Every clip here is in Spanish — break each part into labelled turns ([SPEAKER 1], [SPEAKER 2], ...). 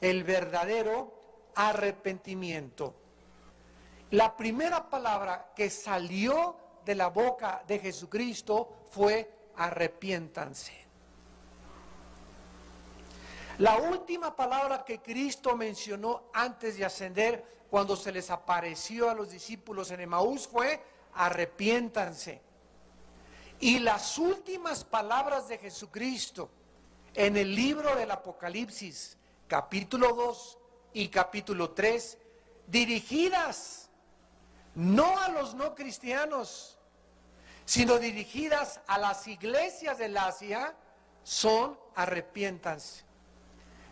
[SPEAKER 1] el verdadero arrepentimiento. La primera palabra que salió de la boca de Jesucristo fue arrepiéntanse. La última palabra que Cristo mencionó antes de ascender, cuando se les apareció a los discípulos en Emaús, fue arrepiéntanse. Y las últimas palabras de Jesucristo en el libro del Apocalipsis, capítulo 2 y capítulo 3, dirigidas no a los no cristianos, sino dirigidas a las iglesias del Asia, son arrepiéntanse.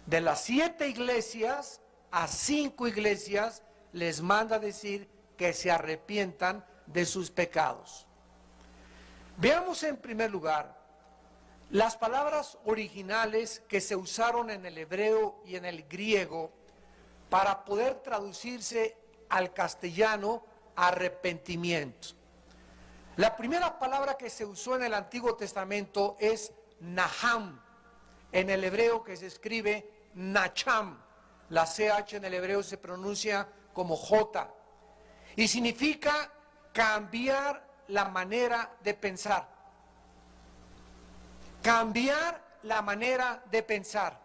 [SPEAKER 1] De las 7 iglesias, a 5 iglesias les manda decir que se arrepientan de sus pecados. Veamos en primer lugar las palabras originales que se usaron en el hebreo y en el griego para poder traducirse al castellano arrepentimiento. La primera palabra que se usó en el Antiguo Testamento es Naham, en el hebreo que se escribe Nacham. La CH en el hebreo se pronuncia como J y significa cambiar la manera de pensar. Cambiar la manera de pensar.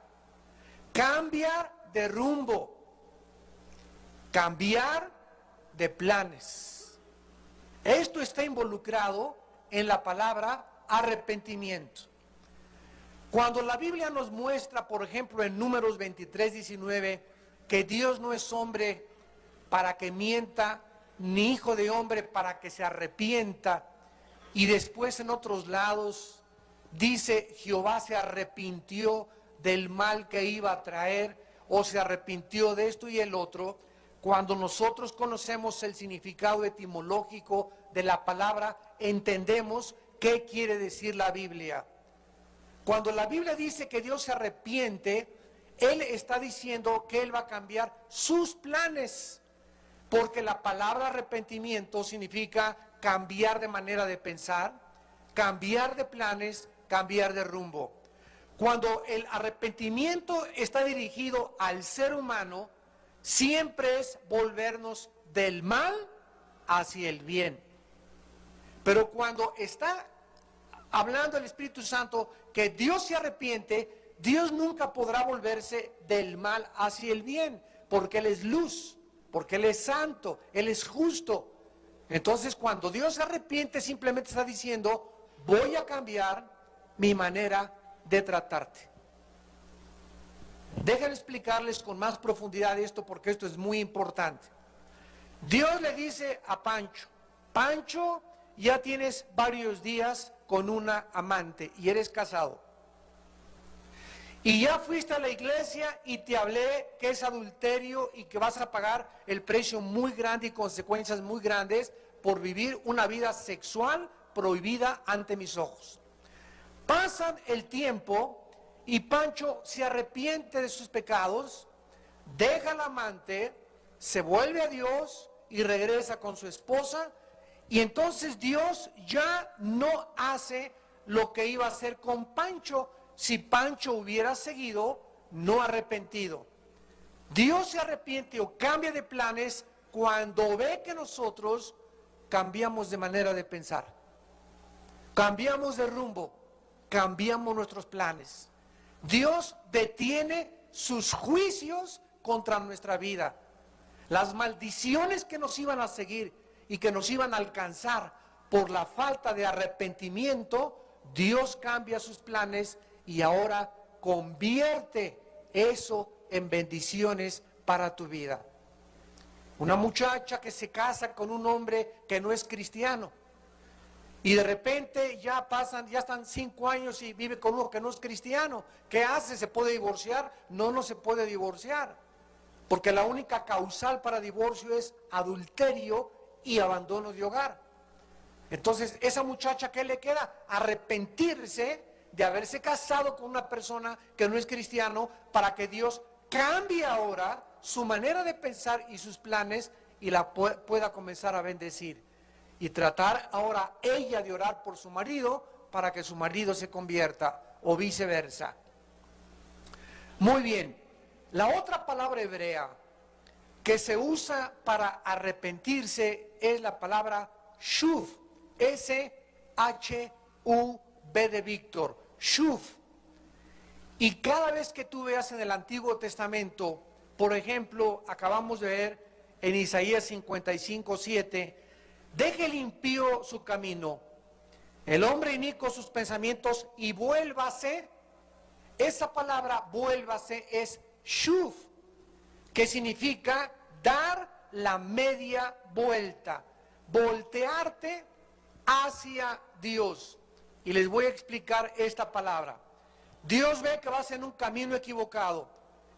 [SPEAKER 1] Cambiar de rumbo. Cambiar de planes. Esto está involucrado en la palabra arrepentimiento. Cuando la Biblia nos muestra, por ejemplo, en Números 23:19, que Dios no es hombre para que mienta, ni hijo de hombre para que se arrepienta, y después en otros lados dice, Jehová se arrepintió del mal que iba a traer, o se arrepintió de esto y el otro. Cuando nosotros conocemos el significado etimológico de la palabra, entendemos qué quiere decir la Biblia. Cuando la Biblia dice que Dios se arrepiente, Él está diciendo que Él va a cambiar sus planes, porque la palabra arrepentimiento significa cambiar de manera de pensar, cambiar de planes, cambiar de rumbo. Cuando el arrepentimiento está dirigido al ser humano, siempre es volvernos del mal hacia el bien. Pero cuando está hablando el Espíritu Santo que Dios se arrepiente, Dios nunca podrá volverse del mal hacia el bien, porque Él es luz, porque Él es santo, Él es justo. Entonces, cuando Dios se arrepiente, simplemente está diciendo, voy a cambiar mi manera de tratarte. Déjenme explicarles con más profundidad esto, porque esto es muy importante. Dios le dice a Pancho, Pancho, ya tienes varios días con una amante y eres casado. Y ya fuiste a la iglesia y te hablé que es adulterio y que vas a pagar el precio muy grande y consecuencias muy grandes por vivir una vida sexual prohibida ante mis ojos. Pasan el tiempo y Pancho se arrepiente de sus pecados, deja al amante, se vuelve a Dios y regresa con su esposa, y entonces Dios ya no hace lo que iba a hacer con Pancho si Pancho hubiera seguido no arrepentido. Dios se arrepiente o cambia de planes cuando ve que nosotros cambiamos de manera de pensar, cambiamos de rumbo, cambiamos nuestros planes. Dios detiene sus juicios contra nuestra vida. Las maldiciones que nos iban a seguir y que nos iban a alcanzar por la falta de arrepentimiento, Dios cambia sus planes y ahora convierte eso en bendiciones para tu vida. Una muchacha que se casa con un hombre que no es cristiano y de repente ya están 5 años y vive con uno que no es cristiano. ¿Qué hace? ¿Se puede divorciar? No, no se puede divorciar, porque la única causal para divorcio es adulterio y abandono de hogar. Entonces, esa muchacha, ¿qué le queda? Arrepentirse de haberse casado con una persona que no es cristiano, para que Dios cambie ahora su manera de pensar y sus planes y la pueda comenzar a bendecir. Y tratar ahora ella de orar por su marido para que su marido se convierta, o viceversa. Muy bien, La otra palabra hebrea que se usa para arrepentirse es la palabra shuv, S-H-U-V de Víctor, shuv. Y cada vez que tú veas en el Antiguo Testamento, por ejemplo, acabamos de ver en Isaías 55:7, deje el impío su camino, el hombre inicuo sus pensamientos y vuélvase. Esa palabra vuélvase es shuv, que significa dar la media vuelta, voltearte hacia Dios. Y les voy a explicar esta palabra. Dios ve que vas en un camino equivocado,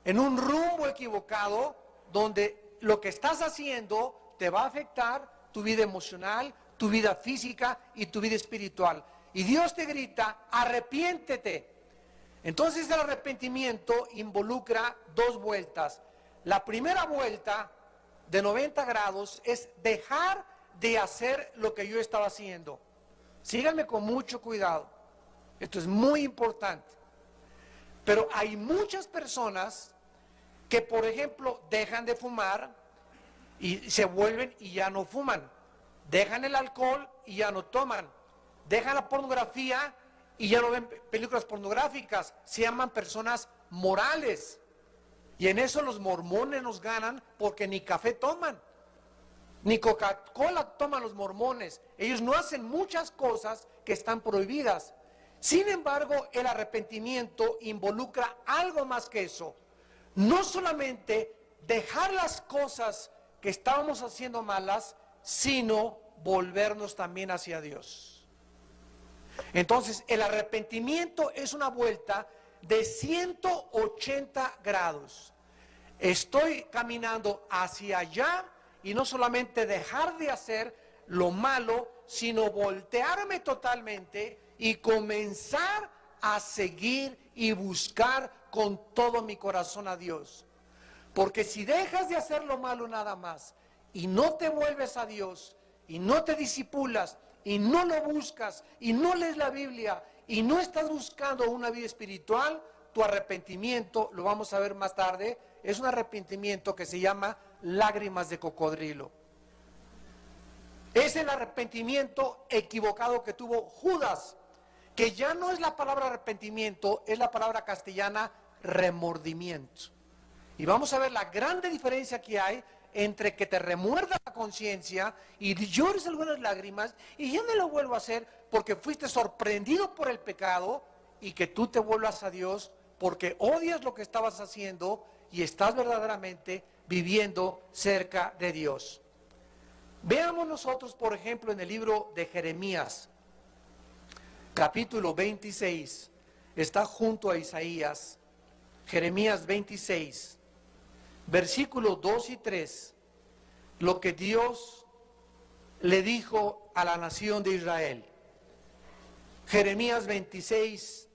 [SPEAKER 1] en un rumbo equivocado, donde lo que estás haciendo te va a afectar tu vida emocional, tu vida física y tu vida espiritual. Y Dios te grita, arrepiéntete. Entonces el arrepentimiento involucra dos vueltas. La primera vuelta de 90 grados es dejar de hacer lo que yo estaba haciendo. Síganme con mucho cuidado. Esto es muy importante. Pero hay muchas personas que, por ejemplo, dejan de fumar y se vuelven y ya no fuman. Dejan el alcohol y ya no toman. Dejan la pornografía y ya no ven películas pornográficas. Se llaman personas morales. Y en eso los mormones nos ganan porque ni café toman, ni Coca-Cola toman los mormones. Ellos no hacen muchas cosas que están prohibidas. Sin embargo, el arrepentimiento involucra algo más que eso. No solamente dejar las cosas que estábamos haciendo malas, sino volvernos también hacia Dios. Entonces, el arrepentimiento es una vuelta de 180 grados. Estoy caminando hacia allá y no solamente dejar de hacer lo malo, sino voltearme totalmente y comenzar a seguir y buscar con todo mi corazón a Dios. Porque si dejas de hacer lo malo nada más y no te vuelves a Dios y no te disipulas y no lo buscas y no lees la Biblia y no estás buscando una vida espiritual, tu arrepentimiento, lo vamos a ver más tarde, es un arrepentimiento que se llama lágrimas de cocodrilo. Es el arrepentimiento equivocado que tuvo Judas, que ya no es la palabra arrepentimiento, es la palabra castellana remordimiento. Y vamos a ver la grande diferencia que hay entre que te remuerda la conciencia y llores algunas lágrimas y ya no lo vuelvo a hacer porque fuiste sorprendido por el pecado, y que tú te vuelvas a Dios porque odias lo que estabas haciendo y estás verdaderamente viviendo cerca de Dios. Veamos nosotros, por ejemplo, en el libro de Jeremías, capítulo 26, está junto a Isaías, Jeremías 26, versículos 2 y 3, lo que Dios le dijo a la nación de Israel. Jeremías 26,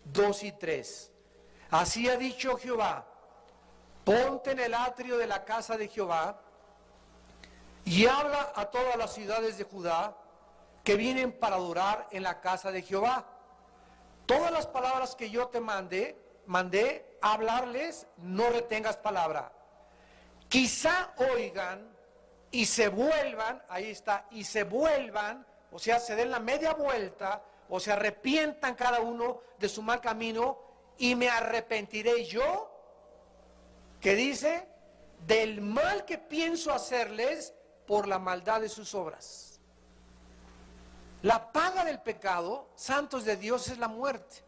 [SPEAKER 1] 2 y 3. Así ha dicho Jehová, ponte en el atrio de la casa de Jehová y habla a todas las ciudades de Judá que vienen para adorar en la casa de Jehová. Todas las palabras que yo te mandé a hablarles, no retengas palabra. Quizá oigan y se vuelvan, ahí está, y se vuelvan, o sea, se den la media vuelta, o se arrepientan cada uno de su mal camino, y me arrepentiré yo, que dice, del mal que pienso hacerles por la maldad de sus obras. La paga del pecado, santos de Dios, es la muerte.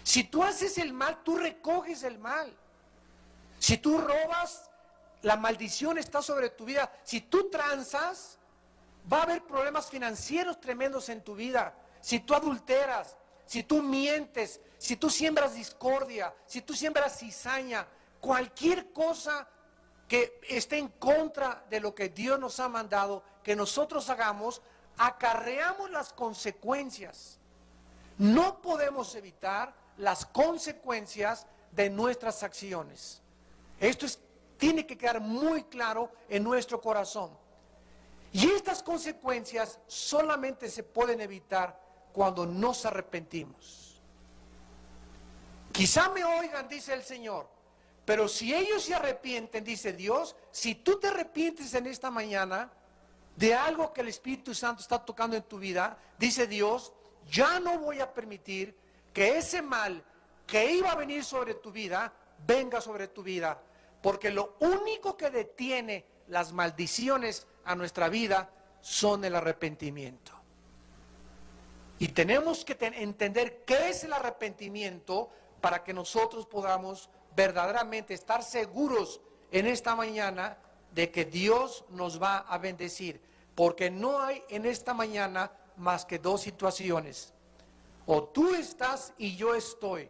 [SPEAKER 1] Si tú haces el mal, tú recoges el mal. Si tú robas, la maldición está sobre tu vida. Si tú tranzas, va a haber problemas financieros tremendos en tu vida. Si tú adulteras, si tú mientes, si tú siembras discordia, si tú siembras cizaña, cualquier cosa que esté en contra de lo que Dios nos ha mandado que nosotros hagamos, acarreamos las consecuencias. No podemos evitar las consecuencias de nuestras acciones. Esto tiene que quedar muy claro en nuestro corazón. Y estas consecuencias solamente se pueden evitar cuando nos arrepentimos. Quizá me oigan, dice el Señor, Pero si ellos se arrepienten, dice Dios, si tú te arrepientes en esta mañana de algo que el Espíritu Santo está tocando en tu vida, dice Dios, ya no voy a permitir que ese mal que iba a venir sobre tu vida, venga sobre tu vida. Porque lo único que detiene las maldiciones a nuestra vida son el arrepentimiento. Y tenemos que entender qué es el arrepentimiento para que nosotros podamos verdaderamente estar seguros en esta mañana de que Dios nos va a bendecir. Porque no hay en esta mañana más que dos situaciones. O tú estás y yo estoy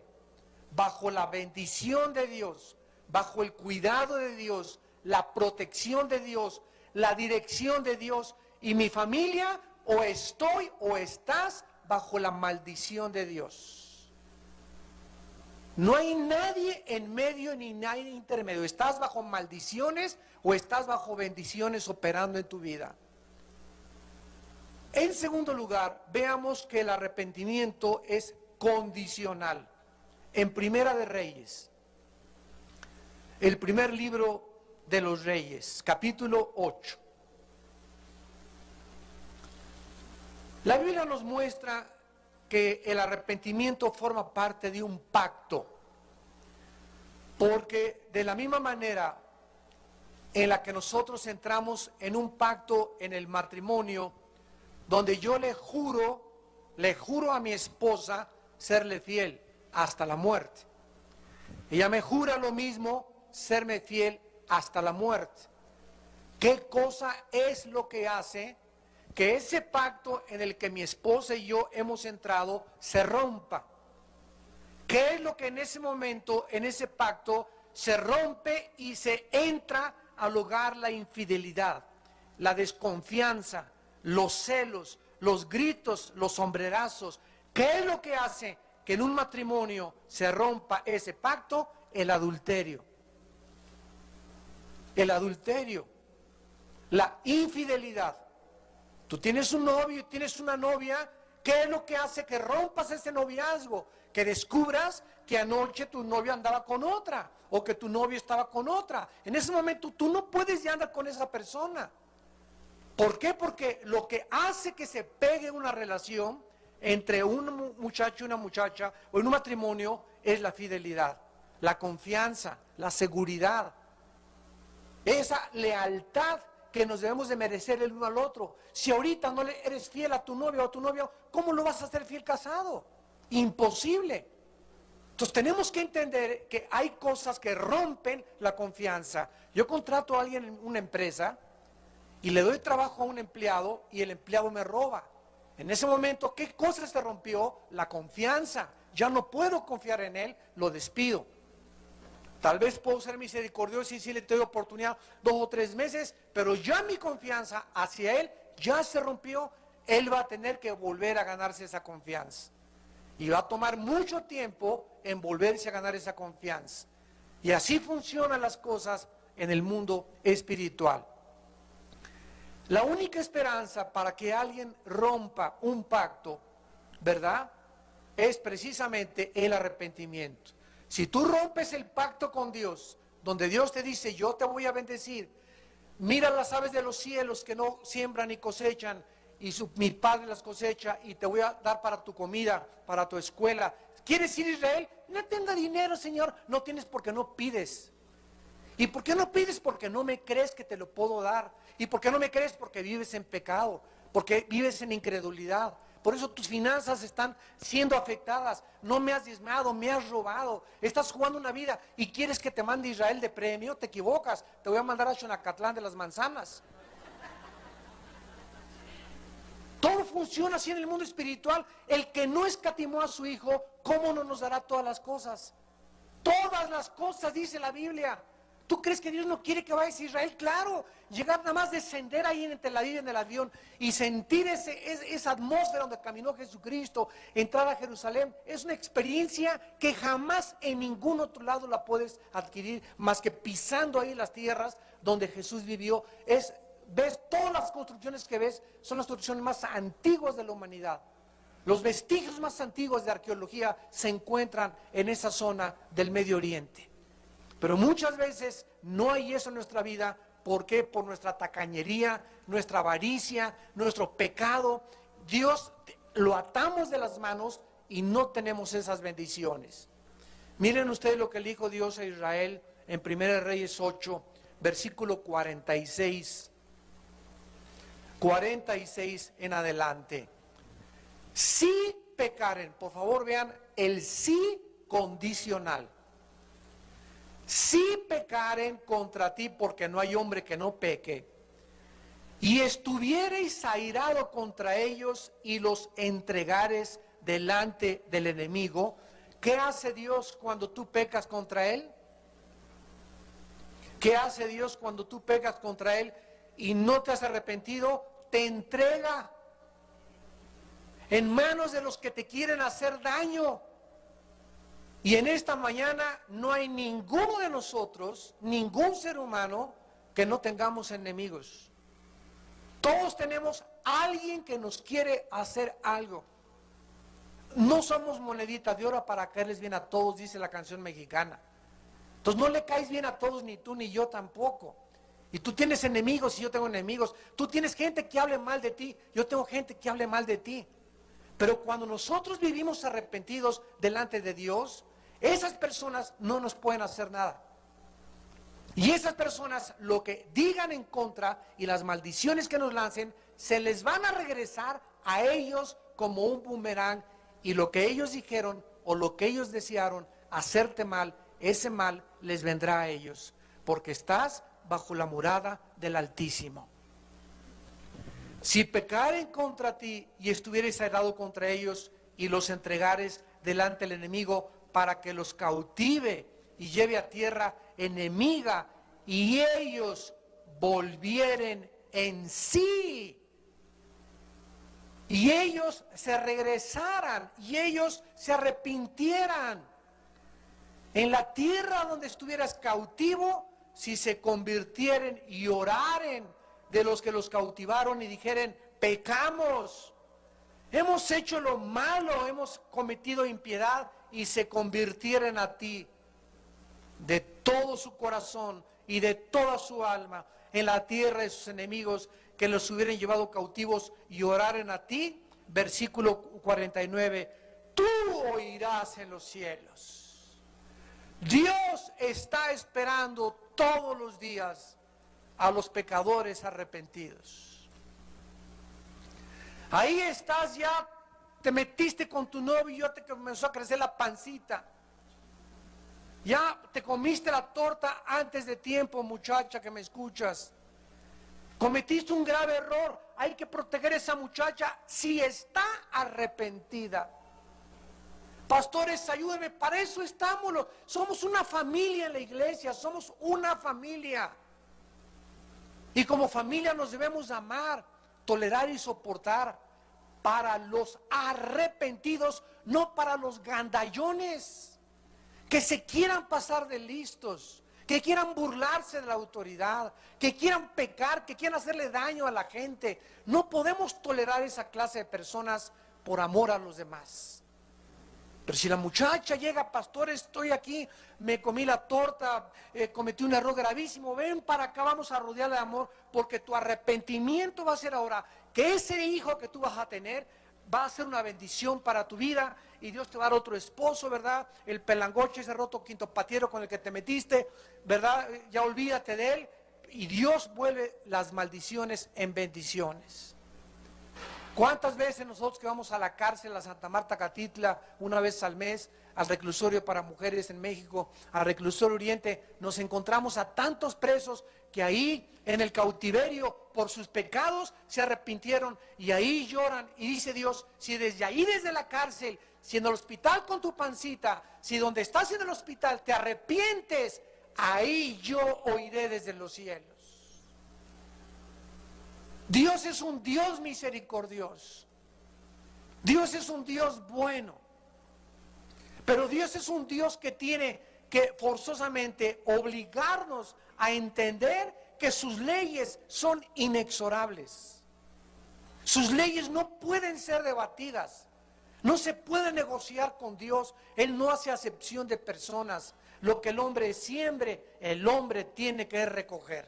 [SPEAKER 1] bajo la bendición de Dios, bajo el cuidado de Dios, la protección de Dios, la dirección de Dios, y mi familia, o estoy o estás bajo la maldición de Dios. No hay nadie en medio ni nadie intermedio. ¿Estás bajo maldiciones o estás bajo bendiciones operando en tu vida? En segundo lugar, veamos que el arrepentimiento es condicional. En Primera de Reyes, el primer libro de los Reyes, capítulo 8. La Biblia nos muestra que el arrepentimiento forma parte de un pacto, porque de la misma manera en la que nosotros entramos en un pacto en el matrimonio, donde yo le juro a mi esposa serle fiel hasta la muerte. Ella me jura lo mismo, serme fiel hasta la muerte. ¿Qué cosa es lo que hace que ese pacto en el que mi esposa y yo hemos entrado se rompa? ¿Qué es lo que en ese momento, en ese pacto, se rompe y se entra al hogar? La infidelidad, la desconfianza, los celos, los gritos, los sombrerazos. ¿Qué es lo que hace que en un matrimonio se rompa ese pacto? El adulterio. El adulterio, la infidelidad. Tú tienes un novio y tienes una novia. ¿Qué es lo que hace que rompas ese noviazgo? Que descubras que anoche tu novio andaba con otra, o que tu novio estaba con otra. En ese momento tú no puedes ya andar con esa persona. ¿Por qué? Porque lo que hace que se pegue una relación entre un muchacho y una muchacha, o en un matrimonio, es la fidelidad, la confianza, la seguridad, esa lealtad que nos debemos de merecer el uno al otro. Si ahorita no le eres fiel a tu novio o a tu novio, ¿cómo lo vas a hacer fiel casado? Imposible. Entonces tenemos que entender que hay cosas que rompen la confianza. Yo contrato a alguien en una empresa y le doy trabajo a un empleado y el empleado me roba. En ese momento, ¿qué cosa se rompió? La confianza. Ya no puedo confiar en él, lo despido. Tal vez puedo ser misericordioso y si le doy oportunidad 2 o 3 meses, pero ya mi confianza hacia él ya se rompió. Él va a tener que volver a ganarse esa confianza. Y va a tomar mucho tiempo en volverse a ganar esa confianza. Y así funcionan las cosas en el mundo espiritual. La única esperanza para que alguien rompa un pacto, ¿verdad?, es precisamente el arrepentimiento. Si tú rompes el pacto con Dios, donde Dios te dice, yo te voy a bendecir, mira las aves de los cielos que no siembran ni cosechan, y mi Padre las cosecha, y te voy a dar para tu comida, para tu escuela. ¿Quieres ir a Israel? No tenga dinero, Señor. No tienes porque no pides. ¿Y por qué no pides? Porque no me crees que te lo puedo dar. ¿Y por qué no me crees? Porque vives en pecado, porque vives en incredulidad. Por eso tus finanzas están siendo afectadas. No me has diezmado, me has robado. Estás jugando una vida y quieres que te mande Israel de premio. Te equivocas. Te voy a mandar a Xonacatlán de las manzanas. Todo funciona así en el mundo espiritual. El que no escatimó a su hijo, ¿cómo no nos dará todas las cosas? Todas las cosas, dice la Biblia. ¿Tú crees que Dios no quiere que vayas a Israel? Claro, llegar nada más, descender ahí en Tel Aviv en el avión y sentir esa atmósfera donde caminó Jesucristo, entrar a Jerusalén, es una experiencia que jamás en ningún otro lado la puedes adquirir más que pisando ahí las tierras donde Jesús vivió. Ves todas las construcciones que ves, son las construcciones más antiguas de la humanidad. Los vestigios más antiguos de arqueología se encuentran en esa zona del Medio Oriente. Pero muchas veces no hay eso en nuestra vida. ¿Por qué? Por nuestra tacañería, nuestra avaricia, nuestro pecado. Dios lo atamos de las manos y no tenemos esas bendiciones. Miren ustedes lo que le dijo Dios a Israel en 1 Reyes 8, versículo 46 en adelante. Si pecaren, por favor vean el sí condicional. Si pecaren contra ti, porque no hay hombre que no peque, y estuviereis airado contra ellos y los entregares delante del enemigo, ¿qué hace Dios cuando tú pecas contra él? ¿Qué hace Dios cuando tú pecas contra él y no te has arrepentido? Te entrega en manos de los que te quieren hacer daño. Y en esta mañana no hay ninguno de nosotros, ningún ser humano, que no tengamos enemigos. Todos tenemos a alguien que nos quiere hacer algo. No somos moneditas de oro para caerles bien a todos, dice la canción mexicana. Entonces no le caes bien a todos, ni tú ni yo tampoco. Y tú tienes enemigos y yo tengo enemigos. Tú tienes gente que hable mal de ti, yo tengo gente que hable mal de ti. Pero cuando nosotros vivimos arrepentidos delante de Dios, esas personas no nos pueden hacer nada. Y esas personas, lo que digan en contra y las maldiciones que nos lancen, se les van a regresar a ellos como un boomerang. Y lo que ellos dijeron o lo que ellos desearon hacerte mal, ese mal les vendrá a ellos. Porque estás bajo la morada del Altísimo. Si pecaren contra ti y estuvieres airado contra ellos y los entregares delante del enemigo para que los cautive y lleve a tierra enemiga y ellos volvieren en sí y ellos se regresaran y ellos se arrepintieran en la tierra donde estuvieras cautivo, si se convirtieren y oraren de los que los cautivaron y dijeren, pecamos, hemos hecho lo malo, hemos cometido impiedad, y se convirtieren a ti de todo su corazón y de toda su alma en la tierra de sus enemigos que los hubieran llevado cautivos y oraren a ti, versículo 49, tú oirás en los cielos. Dios está esperando todos los días a los pecadores arrepentidos. Ahí estás ya, te metiste con tu novio y ya te comenzó a crecer la pancita. Ya te comiste la torta antes de tiempo, muchacha que me escuchas. Cometiste un grave error. Hay que proteger a esa muchacha si está arrepentida. Pastores, ayúdenme, para eso estamos. Somos una familia en la iglesia, somos una familia. Y como familia nos debemos amar, tolerar y soportar para los arrepentidos, no para los gandallones que se quieran pasar de listos, que quieran burlarse de la autoridad, que quieran pecar, que quieran hacerle daño a la gente. No podemos tolerar esa clase de personas por amor a los demás. Pero si la muchacha llega, pastor, estoy aquí, me comí la torta, cometí un error gravísimo, ven para acá, vamos a rodearle de amor, porque tu arrepentimiento va a ser ahora que ese hijo que tú vas a tener va a ser una bendición para tu vida y Dios te va a dar otro esposo, ¿verdad? El pelangoche, ese roto quinto patiero con el que te metiste, ¿verdad? Ya olvídate de él y Dios vuelve las maldiciones en bendiciones. ¿Cuántas veces nosotros que vamos a la cárcel, a Santa Marta Catitla, una vez al mes, al reclusorio para mujeres en México, al reclusorio Oriente, nos encontramos a tantos presos que ahí en el cautiverio por sus pecados se arrepintieron y ahí lloran y dice Dios, si desde ahí, desde la cárcel, si en el hospital con tu pancita, si donde estás en el hospital te arrepientes, ahí yo oiré desde los cielos. Dios es un Dios misericordioso. Dios es un Dios bueno. Pero Dios es un Dios que tiene que forzosamente obligarnos a entender que sus leyes son inexorables. Sus leyes no pueden ser debatidas. No se puede negociar con Dios. Él no hace acepción de personas. Lo que el hombre siembre, el hombre tiene que recoger.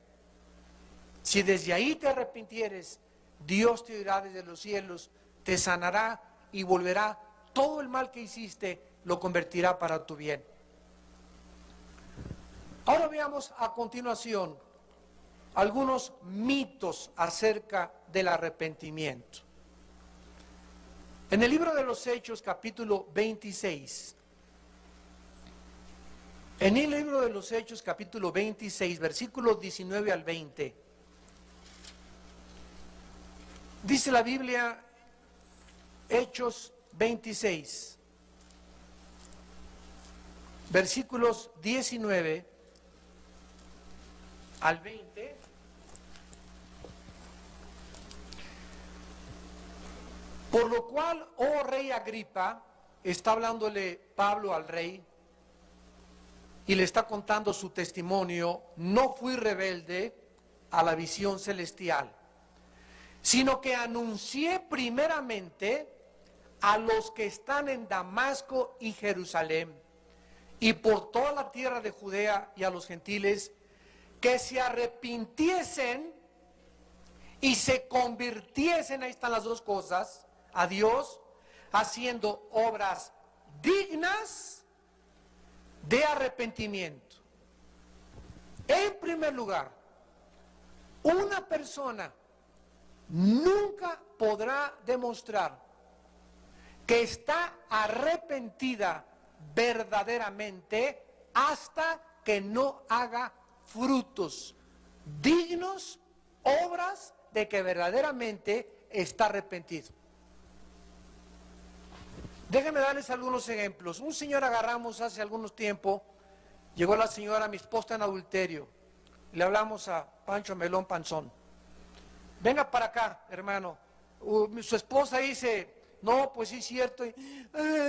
[SPEAKER 1] Si desde ahí te arrepintieres, Dios te oirá desde los cielos, te sanará y volverá todo el mal que hiciste, lo convertirá para tu bien. Ahora veamos a continuación algunos mitos acerca del arrepentimiento. En el libro de los Hechos, capítulo 26, en el libro de los Hechos, capítulo 26, versículos 19 al 20, dice la Biblia, Hechos 26, versículos 19 al 20, por lo cual, oh rey Agripa, está hablándole Pablo al rey, y le está contando su testimonio, no fui rebelde a la visión celestial, sino que anuncié primeramente a los que están en Damasco y Jerusalén, y por toda la tierra de Judea y a los gentiles, que se arrepintiesen y se convirtiesen, ahí están las dos cosas, a Dios, haciendo obras dignas de arrepentimiento. En primer lugar, una persona nunca podrá demostrar que está arrepentida verdaderamente hasta que no haga frutos dignos, obras de que verdaderamente está arrepentido. Déjenme darles algunos ejemplos. Un señor agarramos hace algunos tiempos, llegó la señora, mi esposa en adulterio, le hablamos a Pancho Melón Panzón. Venga para acá, hermano. Su esposa dice, no, pues sí es cierto,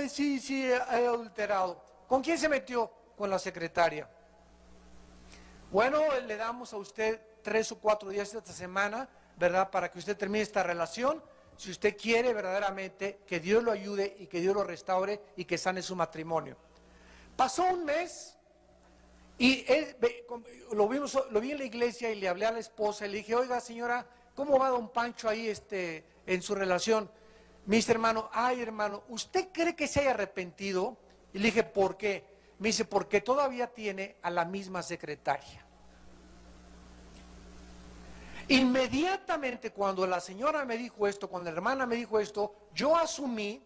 [SPEAKER 1] sí, he adulterado. ¿Con quién se metió? Con la secretaria. Bueno, le damos a usted 3 o 4 días esta semana, ¿verdad? Para que usted termine esta relación. Si usted quiere verdaderamente que Dios lo ayude y que Dios lo restaure y que sane su matrimonio. Pasó un mes y él, lo vi en la iglesia y le hablé a la esposa y le dije, oiga señora, ¿cómo va don Pancho ahí en su relación? Me dice, hermano, ¿usted cree que se haya arrepentido? Y le dije, ¿por qué? Me dice, porque todavía tiene a la misma secretaria. Inmediatamente cuando la señora me dijo esto, cuando la hermana me dijo esto, yo asumí,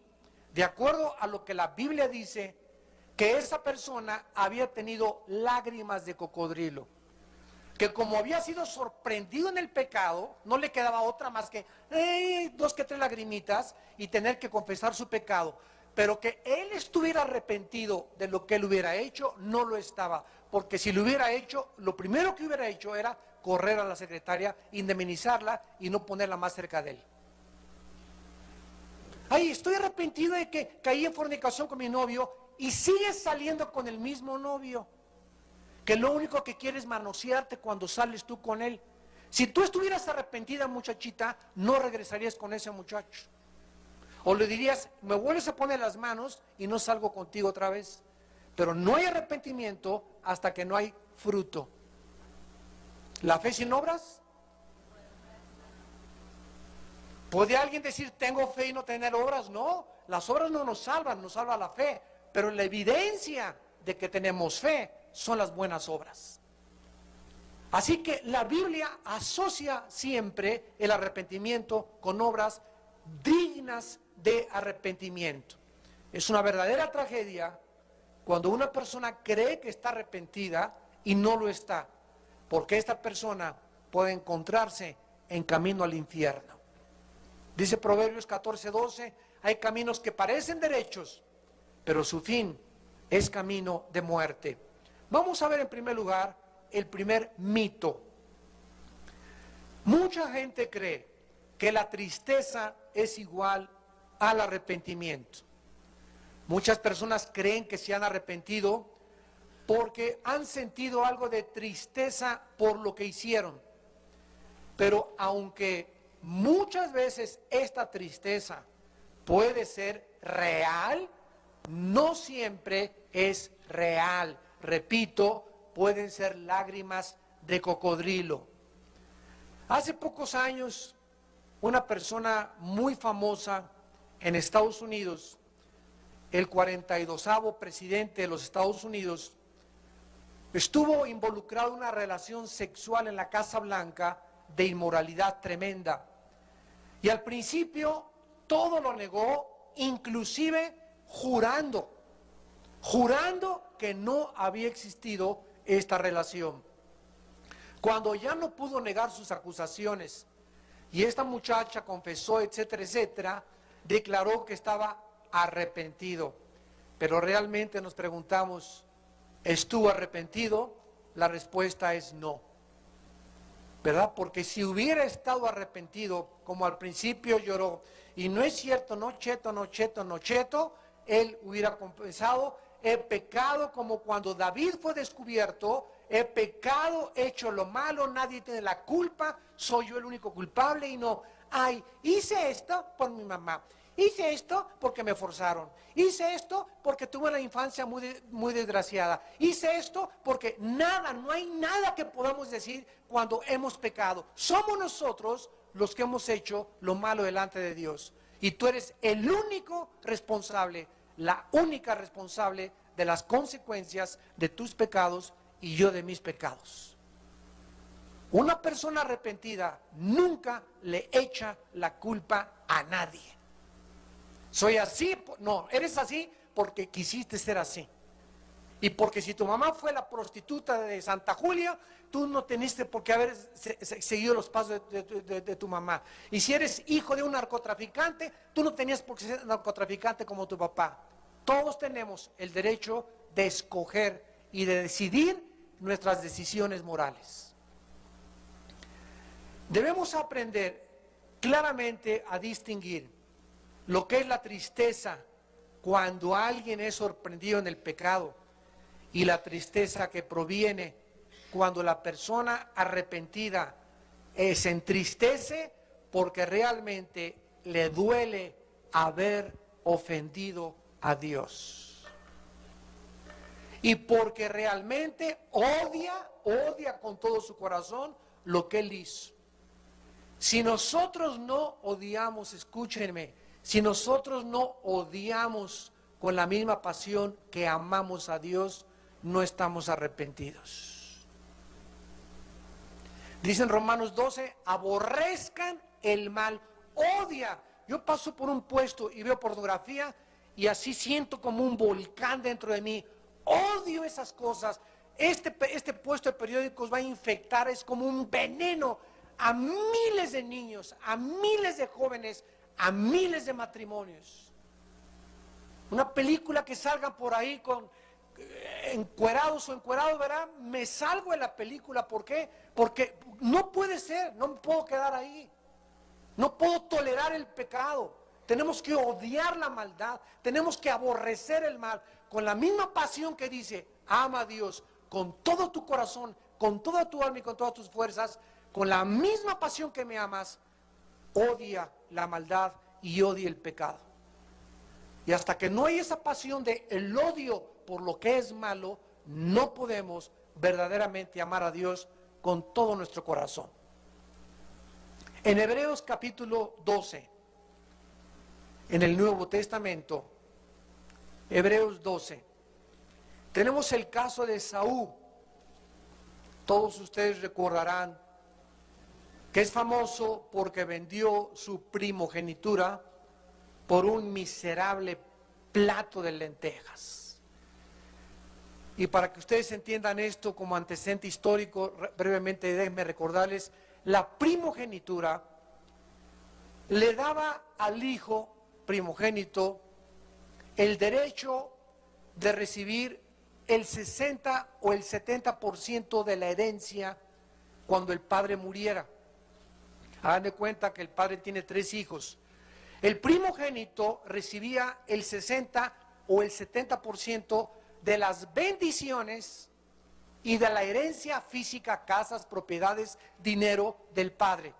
[SPEAKER 1] de acuerdo a lo que la Biblia dice, que esa persona había tenido lágrimas de cocodrilo. Que como había sido sorprendido en el pecado, no le quedaba otra más que 2 que 3 lagrimitas y tener que confesar su pecado. Pero que él estuviera arrepentido de lo que él hubiera hecho, no lo estaba. Porque si lo hubiera hecho, lo primero que hubiera hecho era correr a la secretaria, indemnizarla y no ponerla más cerca de él. Ay, estoy arrepentido de que caí en fornicación con mi novio y sigues saliendo con el mismo novio. Que lo único que quiere es manosearte cuando sales tú con él. Si tú estuvieras arrepentida, muchachita, no regresarías con ese muchacho. O le dirías, me vuelves a poner las manos y no salgo contigo otra vez. Pero no hay arrepentimiento hasta que no hay fruto. ¿La fe sin obras? ¿Puede alguien decir, tengo fe y no tener obras? No, las obras no nos salvan, nos salva la fe. Pero la evidencia de que tenemos fe son las buenas obras. Así que la Biblia asocia siempre el arrepentimiento con obras dignas de arrepentimiento. Es una verdadera tragedia cuando una persona cree que está arrepentida y no lo está, porque esta persona puede encontrarse en camino al infierno. Dice Proverbios 14:12, hay caminos que parecen derechos, pero su fin es camino de muerte. Vamos a ver en primer lugar el primer mito. Mucha gente cree que la tristeza es igual al arrepentimiento. Muchas personas creen que se han arrepentido porque han sentido algo de tristeza por lo que hicieron. Pero aunque muchas veces esta tristeza puede ser real, no siempre es real. repito, pueden ser lágrimas de cocodrilo. Hace pocos años, una persona muy famosa en Estados Unidos, el 42º presidente de los Estados Unidos, estuvo involucrado en una relación sexual en la Casa Blanca de inmoralidad tremenda. Y al principio todo lo negó, inclusive jurando que no había existido esta relación. Cuando ya no pudo negar sus acusaciones y esta muchacha confesó, etcétera, etcétera, declaró que estaba arrepentido. Pero realmente nos preguntamos, ¿estuvo arrepentido? La respuesta es no, ¿verdad? Porque si hubiera estado arrepentido, como al principio lloró, y no es cierto, no cheto, no cheto, no cheto, él hubiera confesado, he pecado como cuando David fue descubierto, he pecado, he hecho lo malo, nadie tiene la culpa, soy yo el único culpable y no, ay, hice esto por mi mamá, hice esto porque me forzaron, hice esto porque tuve una infancia muy desgraciada, hice esto porque nada, no hay nada que podamos decir cuando hemos pecado. Somos nosotros los que hemos hecho lo malo delante de Dios. Y tú eres el único responsable, la única responsable de las consecuencias de tus pecados y yo de mis pecados. Una persona arrepentida nunca le echa la culpa a nadie. Soy así, no, eres así porque quisiste ser así. Y porque si tu mamá fue la prostituta de Santa Julia, tú no teniste por qué haber seguido los pasos de tu mamá. Y si eres hijo de un narcotraficante, tú no tenías por qué ser narcotraficante como tu papá. Todos tenemos el derecho de escoger y de decidir nuestras decisiones morales. Debemos aprender claramente a distinguir lo que es la tristeza cuando alguien es sorprendido en el pecado y la tristeza que proviene cuando la persona arrepentida se entristece porque realmente le duele haber ofendido a Dios. Y porque realmente odia con todo su corazón lo que Él hizo. Si nosotros no odiamos, escúchenme, si nosotros no odiamos con la misma pasión que amamos a Dios, no estamos arrepentidos. Dice en Romanos 12, aborrezcan el mal, odia. Yo paso por un puesto y veo pornografía y así siento como un volcán dentro de mí. Odio esas cosas. Este puesto de periódicos va a infectar, es como un veneno a miles de niños, a miles de jóvenes, a miles de matrimonios. Una película que salgan por ahí con encuerados o encuerados, ¿verdad? Me salgo de la película. ¿Por qué? Porque no puede ser, no me puedo quedar ahí. No puedo tolerar el pecado. Tenemos que odiar la maldad, tenemos que aborrecer el mal, con la misma pasión que dice, ama a Dios con todo tu corazón, con toda tu alma y con todas tus fuerzas, con la misma pasión que me amas, odia la maldad y odia el pecado. Y hasta que no hay esa pasión de el odio por lo que es malo, no podemos verdaderamente amar a Dios con todo nuestro corazón. En Hebreos capítulo 12, en el Nuevo Testamento, Hebreos 12, tenemos el caso de Saúl. Todos ustedes recordarán que es famoso porque vendió su primogenitura por un miserable plato de lentejas. Y para que ustedes entiendan esto como antecedente histórico, brevemente déjenme recordarles, la primogenitura le daba al hijo primogénito el derecho de recibir el 60 o el 70% de la herencia cuando el padre muriera. Hagan de cuenta que el padre tiene 3 hijos. El primogénito recibía el 60 o el 70% de las bendiciones y de la herencia física, casas, propiedades, dinero del padre.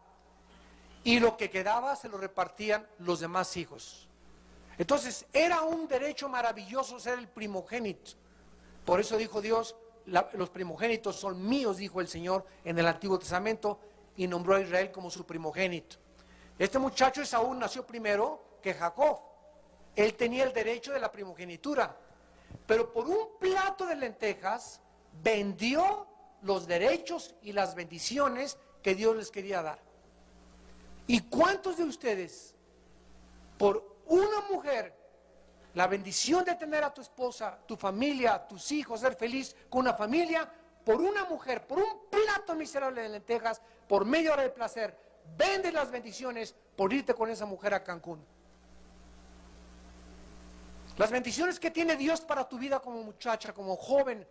[SPEAKER 1] Y lo que quedaba se lo repartían los demás hijos. Entonces era un derecho maravilloso ser el primogénito. Por eso dijo Dios, los primogénitos son míos, dijo el Señor en el Antiguo Testamento, y nombró a Israel como su primogénito. Este muchacho Esaú nació primero que Jacob. Él tenía el derecho de la primogenitura, pero por un plato de lentejas vendió los derechos y las bendiciones que Dios les quería dar. ¿Y cuántos de ustedes, por una mujer, la bendición de tener a tu esposa, tu familia, tus hijos, ser feliz con una familia, por una mujer, por un plato miserable de lentejas, por media hora de placer, vendes las bendiciones por irte con esa mujer a Cancún? Las bendiciones que tiene Dios para tu vida como muchacha, como joven.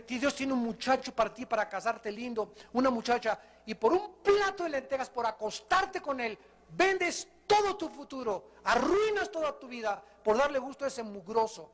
[SPEAKER 1] Dios tiene un muchacho para ti, para casarte lindo, una muchacha, y por un plato de lentejas, por acostarte con él, vendes todo tu futuro, arruinas toda tu vida por darle gusto a ese mugroso.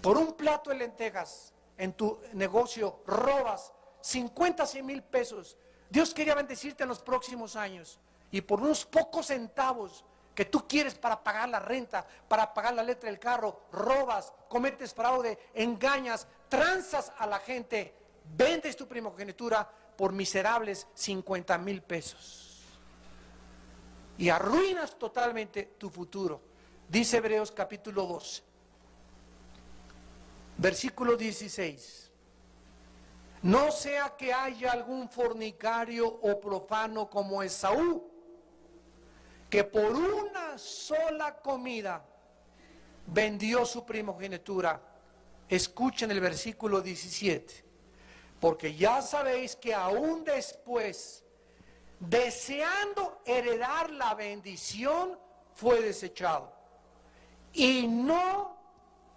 [SPEAKER 1] Por un plato de lentejas en tu negocio robas 50, 100 mil pesos. Dios quería bendecirte en los próximos años, y por unos pocos centavos que tú quieres para pagar la renta, para pagar la letra del carro, robas, cometes fraude, engañas, tranzas a la gente, vendes tu primogenitura por miserables 50 mil pesos y arruinas totalmente tu futuro. Dice Hebreos capítulo 12, versículo 16: no sea que haya algún fornicario o profano como Esaú, que por una sola comida vendió su primogenitura. Escuchen el versículo 17. Porque ya sabéis que aún después, deseando heredar la bendición, fue desechado. Y no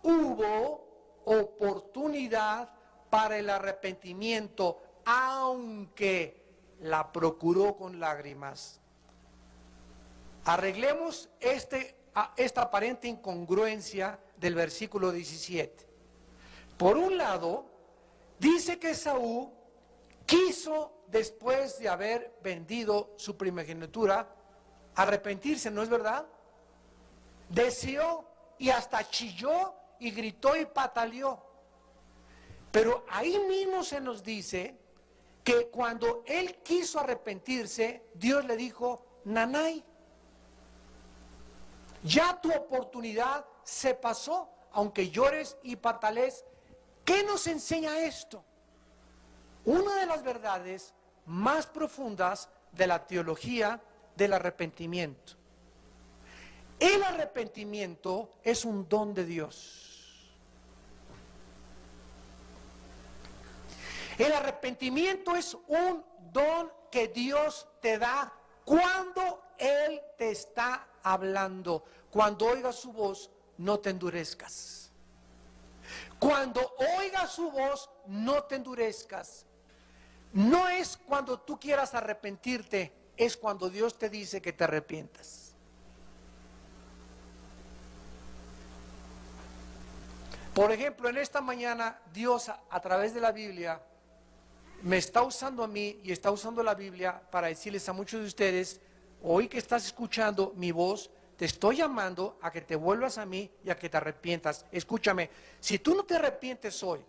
[SPEAKER 1] hubo oportunidad para el arrepentimiento, aunque la procuró con lágrimas. Arreglemos esta aparente incongruencia del versículo 17. Por un lado, dice que Esaú quiso, después de haber vendido su primogenitura, arrepentirse, ¿no es verdad? Deseó y hasta chilló y gritó y pataleó. Pero ahí mismo se nos dice que cuando él quiso arrepentirse, Dios le dijo: nanay, ya tu oportunidad se pasó, aunque llores y patalees. ¿Qué nos enseña esto? Una de las verdades más profundas de la teología del arrepentimiento. El arrepentimiento es un don de Dios. El arrepentimiento es un don que Dios te da cuando Él te está hablando. Cuando oigas su voz, no te endurezcas. Cuando oigas su voz, no te endurezcas. No es cuando tú quieras arrepentirte, es cuando Dios te dice que te arrepientas. Por ejemplo, en esta mañana, Dios a través de la Biblia me está usando a mí y está usando la Biblia para decirles a muchos de ustedes: hoy que estás escuchando mi voz, te estoy llamando a que te vuelvas a mí y a que te arrepientas. Escúchame, si tú no te arrepientes hoy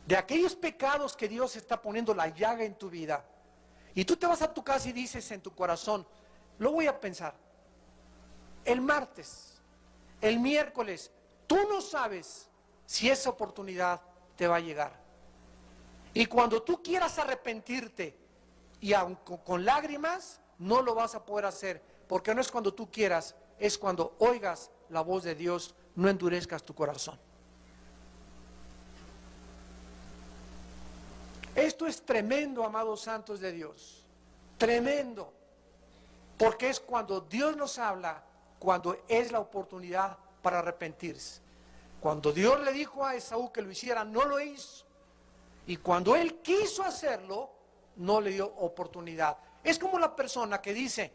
[SPEAKER 1] de aquellos pecados que Dios está poniendo la llaga en tu vida, y tú te vas a tu casa y dices en tu corazón: lo voy a pensar, el martes, el miércoles, tú no sabes si esa oportunidad te va a llegar. Y cuando tú quieras arrepentirte, y aunque con lágrimas, no lo vas a poder hacer, porque no es cuando tú quieras, es cuando oigas la voz de Dios. No endurezcas tu corazón. Esto es tremendo, amados santos de Dios, tremendo, porque es cuando Dios nos habla, cuando es la oportunidad para arrepentirse. Cuando Dios le dijo a Esaú que lo hiciera, no lo hizo, y cuando él quiso hacerlo, no le dio oportunidad. Es como la persona que dice: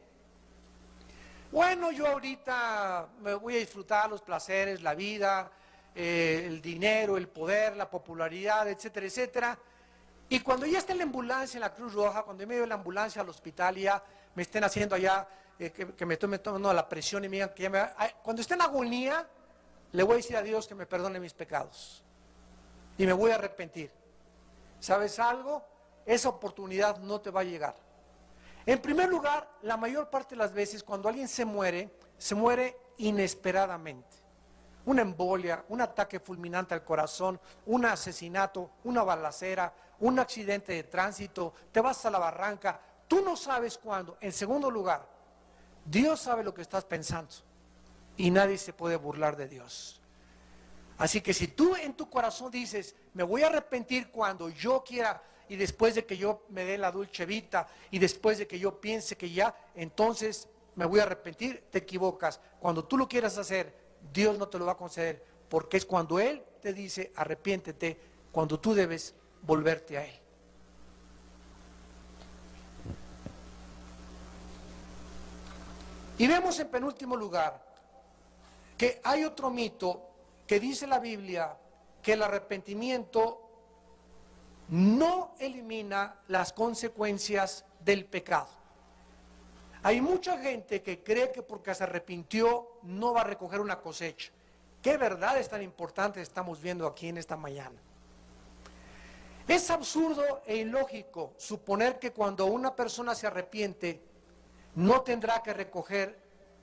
[SPEAKER 1] bueno, yo ahorita me voy a disfrutar los placeres, la vida, el dinero, el poder, la popularidad, etcétera, etcétera. Y cuando ya esté en la ambulancia, en la Cruz Roja, cuando me lleve la ambulancia al hospital y ya me estén haciendo allá, que me estoy tomando la presión y me digan que ya cuando esté en agonía, le voy a decir a Dios que me perdone mis pecados y me voy a arrepentir. ¿Sabes algo? Esa oportunidad no te va a llegar. En primer lugar, la mayor parte de las veces cuando alguien se muere inesperadamente. Una embolia, un ataque fulminante al corazón, un asesinato, una balacera, un accidente de tránsito, te vas a la barranca, tú no sabes cuándo. En segundo lugar, Dios sabe lo que estás pensando y nadie se puede burlar de Dios. Así que si tú en tu corazón dices, me voy a arrepentir cuando yo quiera y después de que yo me dé la dulce vita y después de que yo piense que ya, entonces me voy a arrepentir, te equivocas. Cuando tú lo quieras hacer, Dios no te lo va a conceder, porque es cuando Él te dice, arrepiéntete, cuando tú debes volverte a Él. Y vemos en penúltimo lugar que hay otro mito que dice la Biblia que el arrepentimiento no elimina las consecuencias del pecado. Hay mucha gente que cree que porque se arrepintió no va a recoger una cosecha. ¿Qué verdades tan importantes estamos viendo aquí en esta mañana? Es absurdo e ilógico suponer que cuando una persona se arrepiente no tendrá que recoger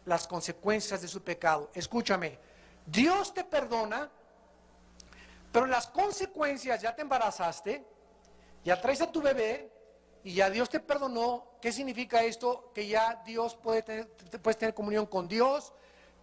[SPEAKER 1] las consecuencias de su pecado. Escúchame, Dios te perdona, pero las consecuencias, ya te embarazaste, ya traes a tu bebé y ya Dios te perdonó. ¿Qué significa esto? Que ya Dios puedes tener comunión con Dios,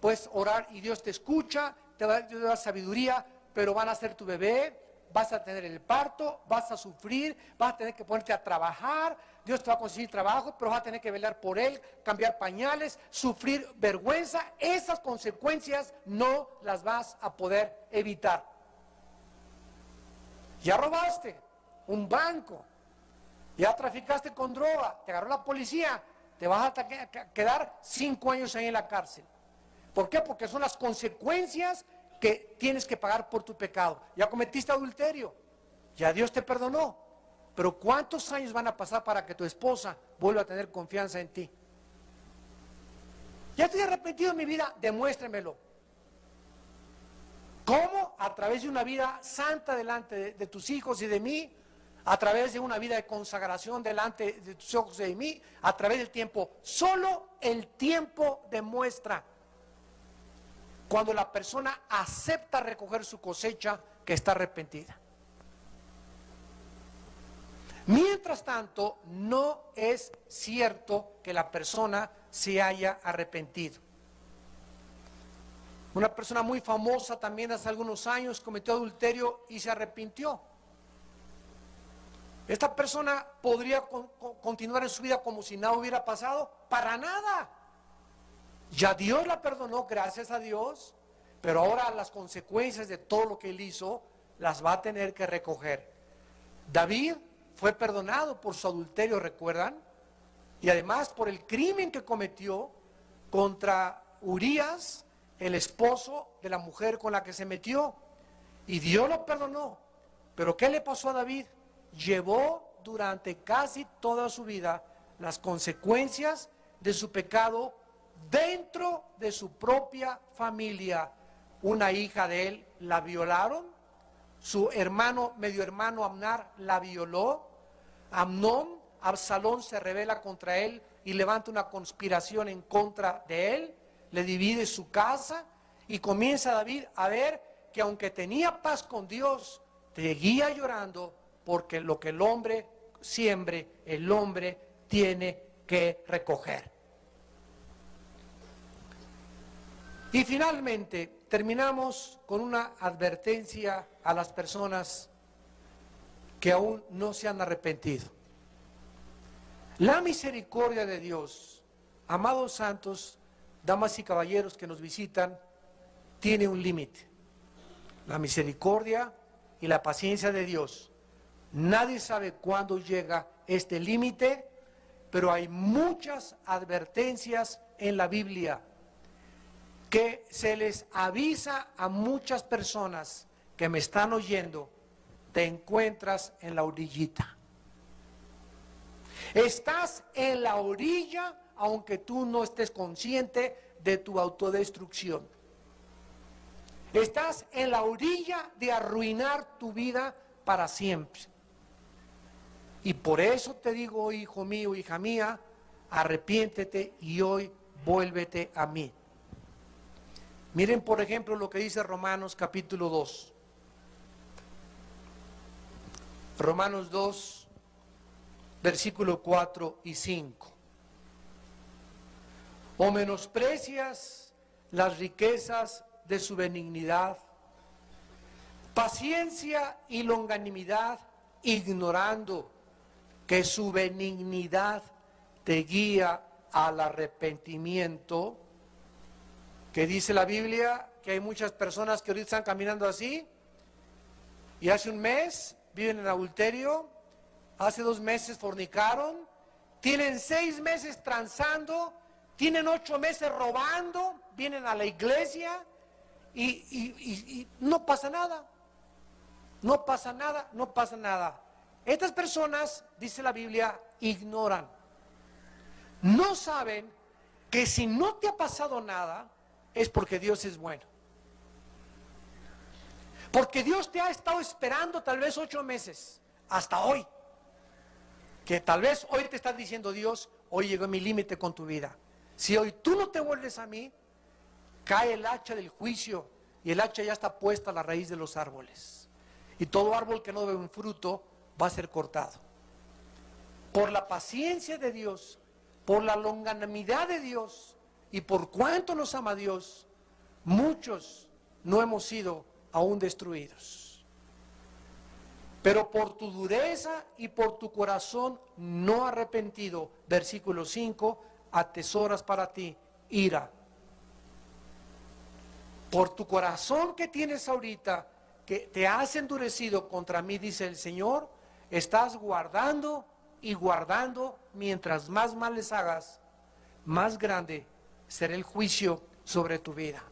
[SPEAKER 1] puedes orar y Dios te escucha, te va a dar sabiduría, pero van a ser tu bebé, vas a tener el parto, vas a sufrir, vas a tener que ponerte a trabajar, Dios te va a conseguir trabajo, pero vas a tener que velar por él, cambiar pañales, sufrir vergüenza. Esas consecuencias no las vas a poder evitar. Ya robaste un banco, ya traficaste con droga, te agarró la policía, te vas a quedar 5 años ahí en la cárcel. ¿Por qué? Porque son las consecuencias que tienes que pagar por tu pecado. Ya cometiste adulterio, ya Dios te perdonó, pero ¿cuántos años van a pasar para que tu esposa vuelva a tener confianza en ti? Ya estoy arrepentido en mi vida, demuéstremelo. ¿Cómo? A través de una vida santa delante de tus hijos y de mí, a través de una vida de consagración delante de tus ojos y de mí, a través del tiempo. Solo el tiempo demuestra cuando la persona acepta recoger su cosecha que está arrepentida. Mientras tanto, no es cierto que la persona se haya arrepentido. Una persona muy famosa también hace algunos años cometió adulterio y se arrepintió. ¿Esta persona podría continuar en su vida como si nada hubiera pasado? Para nada. Ya Dios la perdonó, gracias a Dios, pero ahora las consecuencias de todo lo que él hizo las va a tener que recoger. David fue perdonado por su adulterio, ¿recuerdan? Y además por el crimen que cometió contra Urías, el esposo de la mujer con la que se metió. Y Dios lo perdonó. Pero ¿qué le pasó a David? Llevó durante casi toda su vida las consecuencias de su pecado dentro de su propia familia. Una hija de él la violaron, su hermano, medio hermano Amnar la violó, Absalón se rebela contra él y levanta una conspiración en contra de él, le divide su casa y comienza David a ver que aunque tenía paz con Dios, seguía llorando porque lo que el hombre siembre, el hombre tiene que recoger. Y finalmente terminamos con una advertencia a las personas que aún no se han arrepentido. La misericordia de Dios, amados santos, damas y caballeros que nos visitan, tiene un límite. La misericordia y la paciencia de Dios. Nadie sabe cuándo llega este límite, pero hay muchas advertencias en la Biblia que se les avisa a muchas personas que me están oyendo: te encuentras en la orillita. Estás en la orilla aunque tú no estés consciente de tu autodestrucción. Estás en la orilla de arruinar tu vida para siempre. Y por eso te digo, hijo mío, hija mía, arrepiéntete y hoy vuélvete a mí. Miren, por ejemplo, lo que dice Romanos capítulo 2. Romanos 2, versículo 4 y 5. ¿O menosprecias las riquezas de su benignidad, paciencia y longanimidad, ignorando que su benignidad te guía al arrepentimiento? Que dice la Biblia que hay muchas personas que ahorita están caminando así y hace un mes viven en adulterio, hace 2 meses fornicaron, tienen 6 meses transando, tienen 8 meses robando, vienen a la iglesia y no pasa nada, no pasa nada, no pasa nada. Estas personas, dice la Biblia, ignoran, no saben que si no te ha pasado nada es porque Dios es bueno. Porque Dios te ha estado esperando tal vez 8 meses, hasta hoy. Que tal vez hoy te estás diciendo, Dios, hoy llegó mi límite con tu vida. Si hoy tú no te vuelves a mí, cae el hacha del juicio y el hacha ya está puesta a la raíz de los árboles. Y todo árbol que no dé un fruto va a ser cortado. Por la paciencia de Dios, por la longanimidad de Dios y por cuánto nos ama Dios, muchos no hemos sido aún destruidos. Pero por tu dureza y por tu corazón no arrepentido, versículo 5, atesoras para ti ira. Por tu corazón que tienes ahorita, que te has endurecido contra mí, dice el Señor, estás guardando y guardando. Mientras más males hagas, más grande será el juicio sobre tu vida.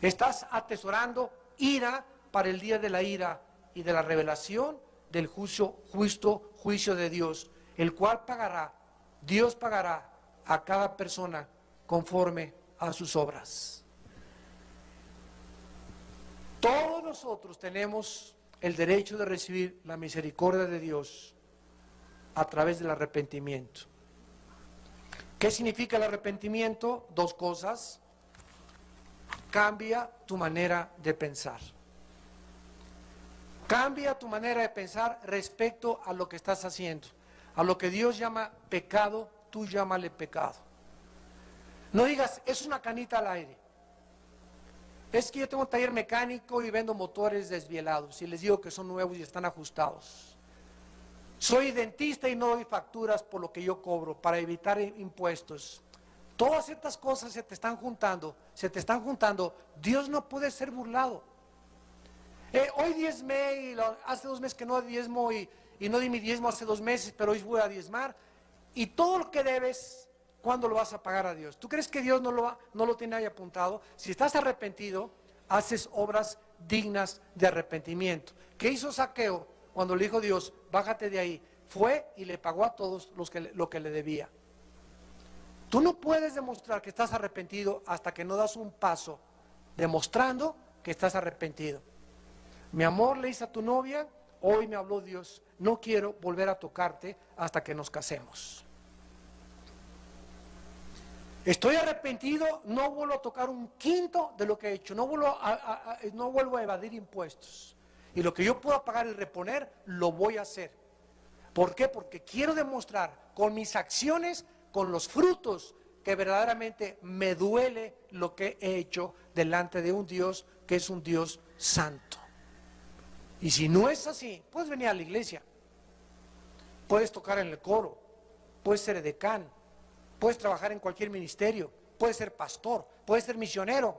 [SPEAKER 1] Estás atesorando ira para el día de la ira y de la revelación del justo juicio de Dios, el cual pagará, Dios pagará a cada persona conforme a sus obras. Todos nosotros tenemos el derecho de recibir la misericordia de Dios a través del arrepentimiento. ¿Qué significa el arrepentimiento? 2 cosas. Cambia tu manera de pensar. Cambia tu manera de pensar respecto a lo que estás haciendo. A lo que Dios llama pecado, tú llámale pecado. No digas, es una canita al aire. Es que yo tengo un taller mecánico y vendo motores desvielados y les digo que son nuevos y están ajustados. Soy dentista y no doy facturas por lo que yo cobro para evitar impuestos. Todas estas cosas se te están juntando, Dios no puede ser burlado. Hoy diezmé y hace 2 meses que no diezmo y no di mi diezmo hace 2 meses, pero hoy voy a diezmar. Y todo lo que debes, ¿cuándo lo vas a pagar a Dios? ¿Tú crees que Dios no lo tiene ahí apuntado? Si estás arrepentido, haces obras dignas de arrepentimiento. ¿Qué hizo Zaqueo cuando le dijo Dios, bájate de ahí? Fue y le pagó a todos lo que le debía. Tú no puedes demostrar que estás arrepentido hasta que no das un paso demostrando que estás arrepentido. Mi amor, le dice a tu novia, hoy me habló Dios, no quiero volver a tocarte hasta que nos casemos. Estoy arrepentido, no vuelvo a tocar 1/5 de lo que he hecho, no vuelvo a evadir impuestos. Y lo que yo pueda pagar y reponer, lo voy a hacer. ¿Por qué? Porque quiero demostrar con mis acciones, con los frutos, que verdaderamente me duele lo que he hecho delante de un Dios que es un Dios santo. Y si no es así, puedes venir a la iglesia, puedes tocar en el coro, puedes ser edecán, puedes trabajar en cualquier ministerio, puedes ser pastor, puedes ser misionero,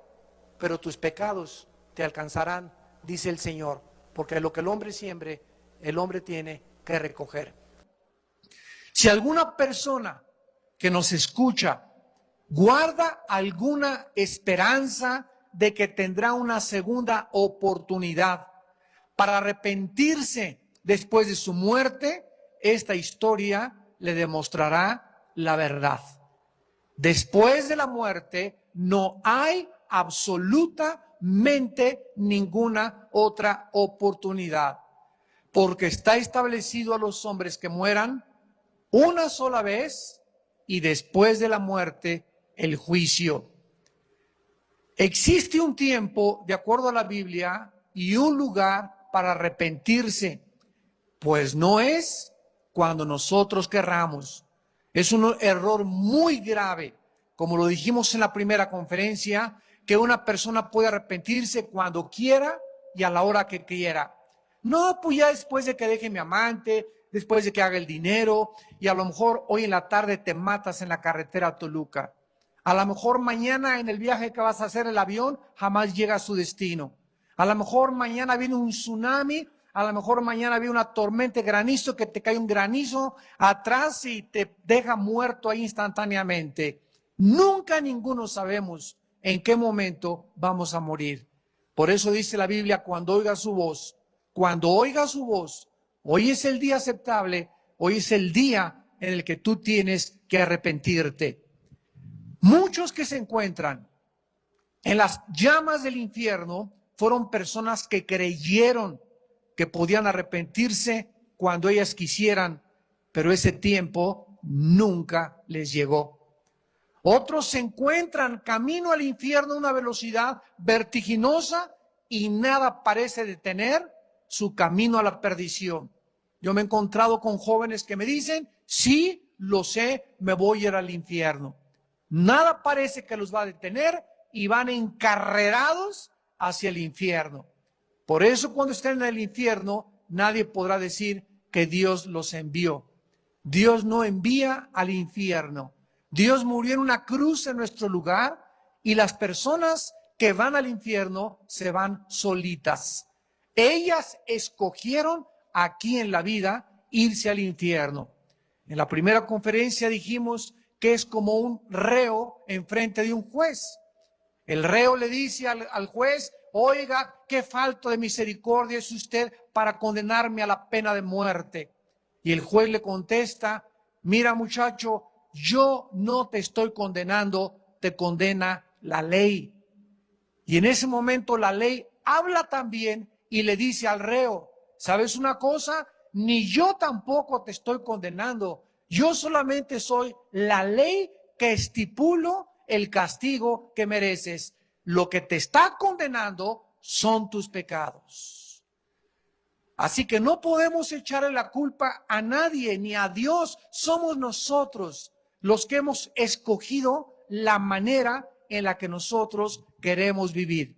[SPEAKER 1] pero tus pecados te alcanzarán, dice el Señor, porque lo que el hombre siembre, el hombre tiene que recoger. Si alguna persona que nos escucha guarda alguna esperanza de que tendrá una segunda oportunidad para arrepentirse después de su muerte, esta historia le demostrará la verdad. Después de la muerte no hay absoluta mente ninguna otra oportunidad, porque está establecido a los hombres que mueran una sola vez y después de la muerte el juicio. Existe un tiempo, de acuerdo a la Biblia, y un lugar para arrepentirse, pues no es cuando nosotros querramos. Es un error muy grave, como lo dijimos en la primera conferencia, que una persona puede arrepentirse cuando quiera y a la hora que quiera. No, pues ya después de que deje mi amante, después de que haga el dinero, y a lo mejor hoy en la tarde te matas en la carretera a Toluca. A lo mejor mañana en el viaje que vas a hacer el avión jamás llega a su destino. A lo mejor mañana viene un tsunami, a lo mejor mañana viene una tormenta de granizo que te cae un granizo atrás y te deja muerto ahí instantáneamente. Nunca ninguno sabemos en qué momento vamos a morir. Por eso dice la Biblia, cuando oiga su voz, hoy es el día aceptable, hoy es el día en el que tú tienes que arrepentirte. Muchos que se encuentran en las llamas del infierno fueron personas que creyeron que podían arrepentirse cuando ellas quisieran, pero ese tiempo nunca les llegó. Otros se encuentran camino al infierno a una velocidad vertiginosa y nada parece detener su camino a la perdición. Yo me he encontrado con jóvenes que me dicen, sí, lo sé, me voy a ir al infierno. Nada parece que los va a detener y van encarrerados hacia el infierno. Por eso cuando estén en el infierno, nadie podrá decir que Dios los envió. Dios no envía al infierno. Dios murió en una cruz en nuestro lugar y las personas que van al infierno se van solitas. Ellas escogieron aquí en la vida irse al infierno. En la primera conferencia dijimos que es como un reo enfrente de un juez. El reo le dice al juez, oiga, qué falta de misericordia es usted para condenarme a la pena de muerte. Y el juez le contesta, mira muchacho, yo no te estoy condenando, te condena la ley. Y en ese momento la ley habla también y le dice al reo, ¿sabes una cosa? Ni yo tampoco te estoy condenando. Yo solamente soy la ley que estipulo el castigo que mereces. Lo que te está condenando son tus pecados. Así que no podemos echarle la culpa a nadie ni a Dios. Somos nosotros los que hemos escogido la manera en la que nosotros queremos vivir.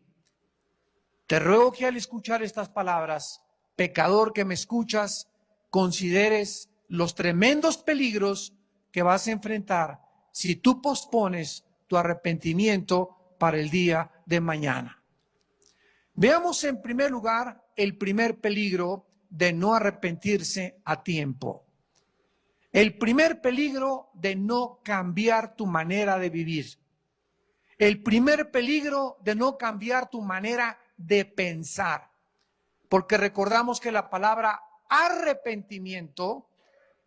[SPEAKER 1] Te ruego que al escuchar estas palabras, pecador que me escuchas, consideres los tremendos peligros que vas a enfrentar si tú pospones tu arrepentimiento para el día de mañana. Veamos en primer lugar el primer peligro de no arrepentirse a tiempo. El primer peligro de no cambiar tu manera de vivir. El primer peligro de no cambiar tu manera de pensar. Porque recordamos que la palabra arrepentimiento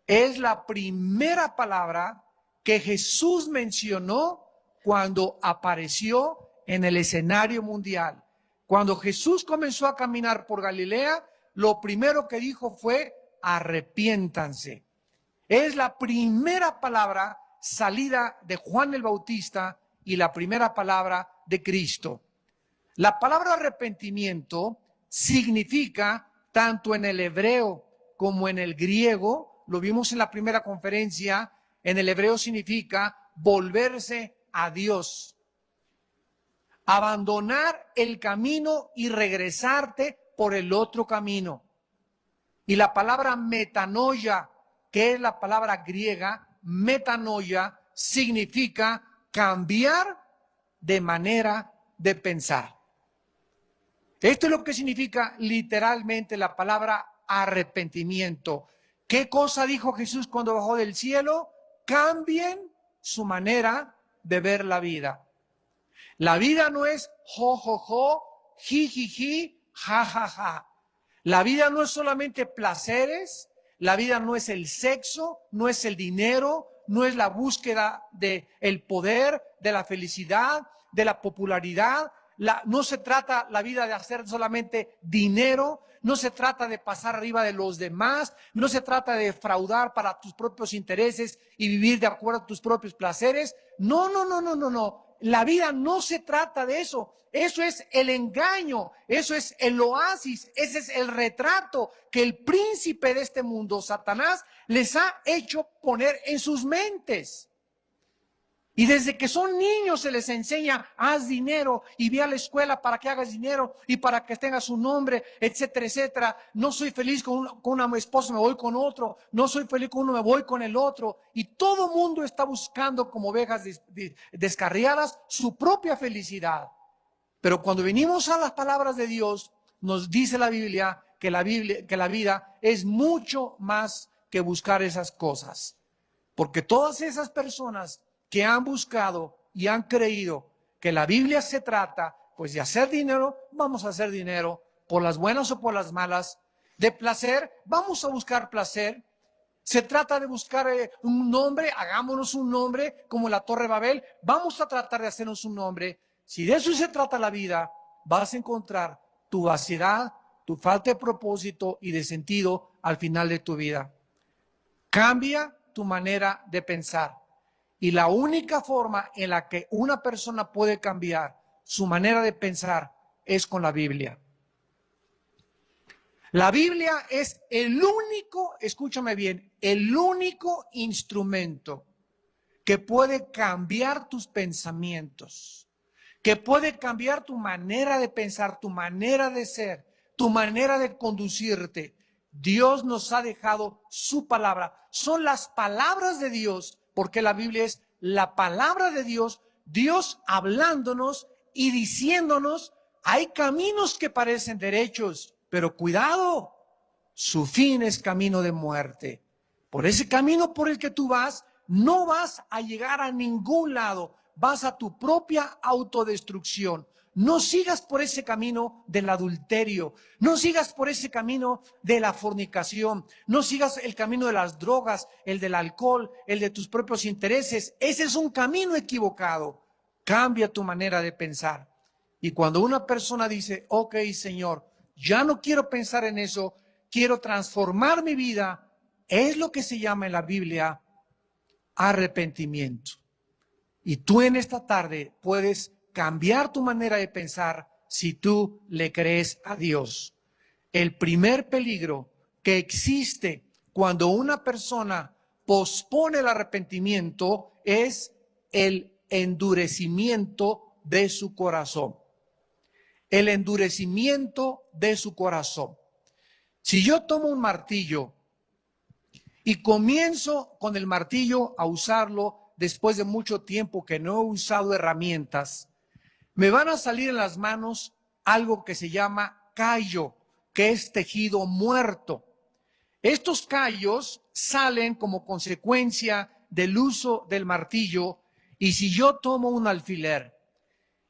[SPEAKER 1] es la primera palabra que Jesús mencionó cuando apareció en el escenario mundial. Cuando Jesús comenzó a caminar por Galilea, lo primero que dijo fue arrepiéntanse. Es la primera palabra salida de Juan el Bautista y la primera palabra de Cristo. La palabra arrepentimiento significa, tanto en el hebreo como en el griego, lo vimos en la primera conferencia, en el hebreo significa volverse a Dios. Abandonar el camino y regresarte por el otro camino. Y la palabra metanoia, que es la palabra griega, metanoia, significa cambiar de manera de pensar. Esto es lo que significa literalmente la palabra arrepentimiento. ¿Qué cosa dijo Jesús cuando bajó del cielo? Cambien su manera de ver la vida. La vida no es jo, jo, jo, ji, ji, ji, ja, ja, ja. La vida no es solamente placeres, la vida no es el sexo, no es el dinero, no es la búsqueda del poder, de la felicidad, de la popularidad. no se trata la vida de hacer solamente dinero, no se trata de pasar arriba de los demás, no se trata de defraudar para tus propios intereses y vivir de acuerdo a tus propios placeres. No, no, no, no, no, no. La vida no se trata de eso. Eso es el engaño, eso es el oasis, ese es el retrato que el príncipe de este mundo, Satanás, les ha hecho poner en sus mentes. Y desde que son niños se les enseña, haz dinero y ve a la escuela para que hagas dinero y para que tengas un nombre, etcétera, etcétera. No soy feliz con una esposa, me voy con otro. No soy feliz con uno, me voy con el otro. Y todo mundo está buscando como ovejas descarriadas su propia felicidad. Pero cuando venimos a las palabras de Dios, nos dice la Biblia que la vida es mucho más que buscar esas cosas. Porque todas esas personas que han buscado y han creído que la Biblia se trata, pues de hacer dinero, vamos a hacer dinero, por las buenas o por las malas. De placer, vamos a buscar placer. Se trata de buscar un nombre, hagámonos un nombre, como la Torre Babel, vamos a tratar de hacernos un nombre. Si de eso se trata la vida, vas a encontrar tu vaciedad, tu falta de propósito y de sentido al final de tu vida. Cambia tu manera de pensar. Y la única forma en la que una persona puede cambiar su manera de pensar es con la Biblia. La Biblia es el único, escúchame bien, el único instrumento que puede cambiar tus pensamientos, que puede cambiar tu manera de pensar, tu manera de ser, tu manera de conducirte. Dios nos ha dejado su palabra. Son las palabras de Dios, porque la Biblia es la palabra de Dios, Dios hablándonos y diciéndonos, hay caminos que parecen derechos, pero cuidado, su fin es camino de muerte. Por ese camino por el que tú vas, no vas a llegar a ningún lado, vas a tu propia autodestrucción. No sigas por ese camino del adulterio, no sigas por ese camino de la fornicación, no sigas el camino de las drogas, el del alcohol, el de tus propios intereses. Ese es un camino equivocado. Cambia tu manera de pensar. Y cuando una persona dice, ok, Señor, ya no quiero pensar en eso, quiero transformar mi vida, es lo que se llama en la Biblia arrepentimiento. Y tú en esta tarde puedes cambiar tu manera de pensar si tú le crees a Dios. El primer peligro que existe cuando una persona pospone el arrepentimiento es el endurecimiento de su corazón. El endurecimiento de su corazón. Si yo tomo un martillo y comienzo con el martillo a usarlo después de mucho tiempo que no he usado herramientas, me van a salir en las manos algo que se llama callo, que es tejido muerto. Estos callos salen como consecuencia del uso del martillo, y si yo tomo un alfiler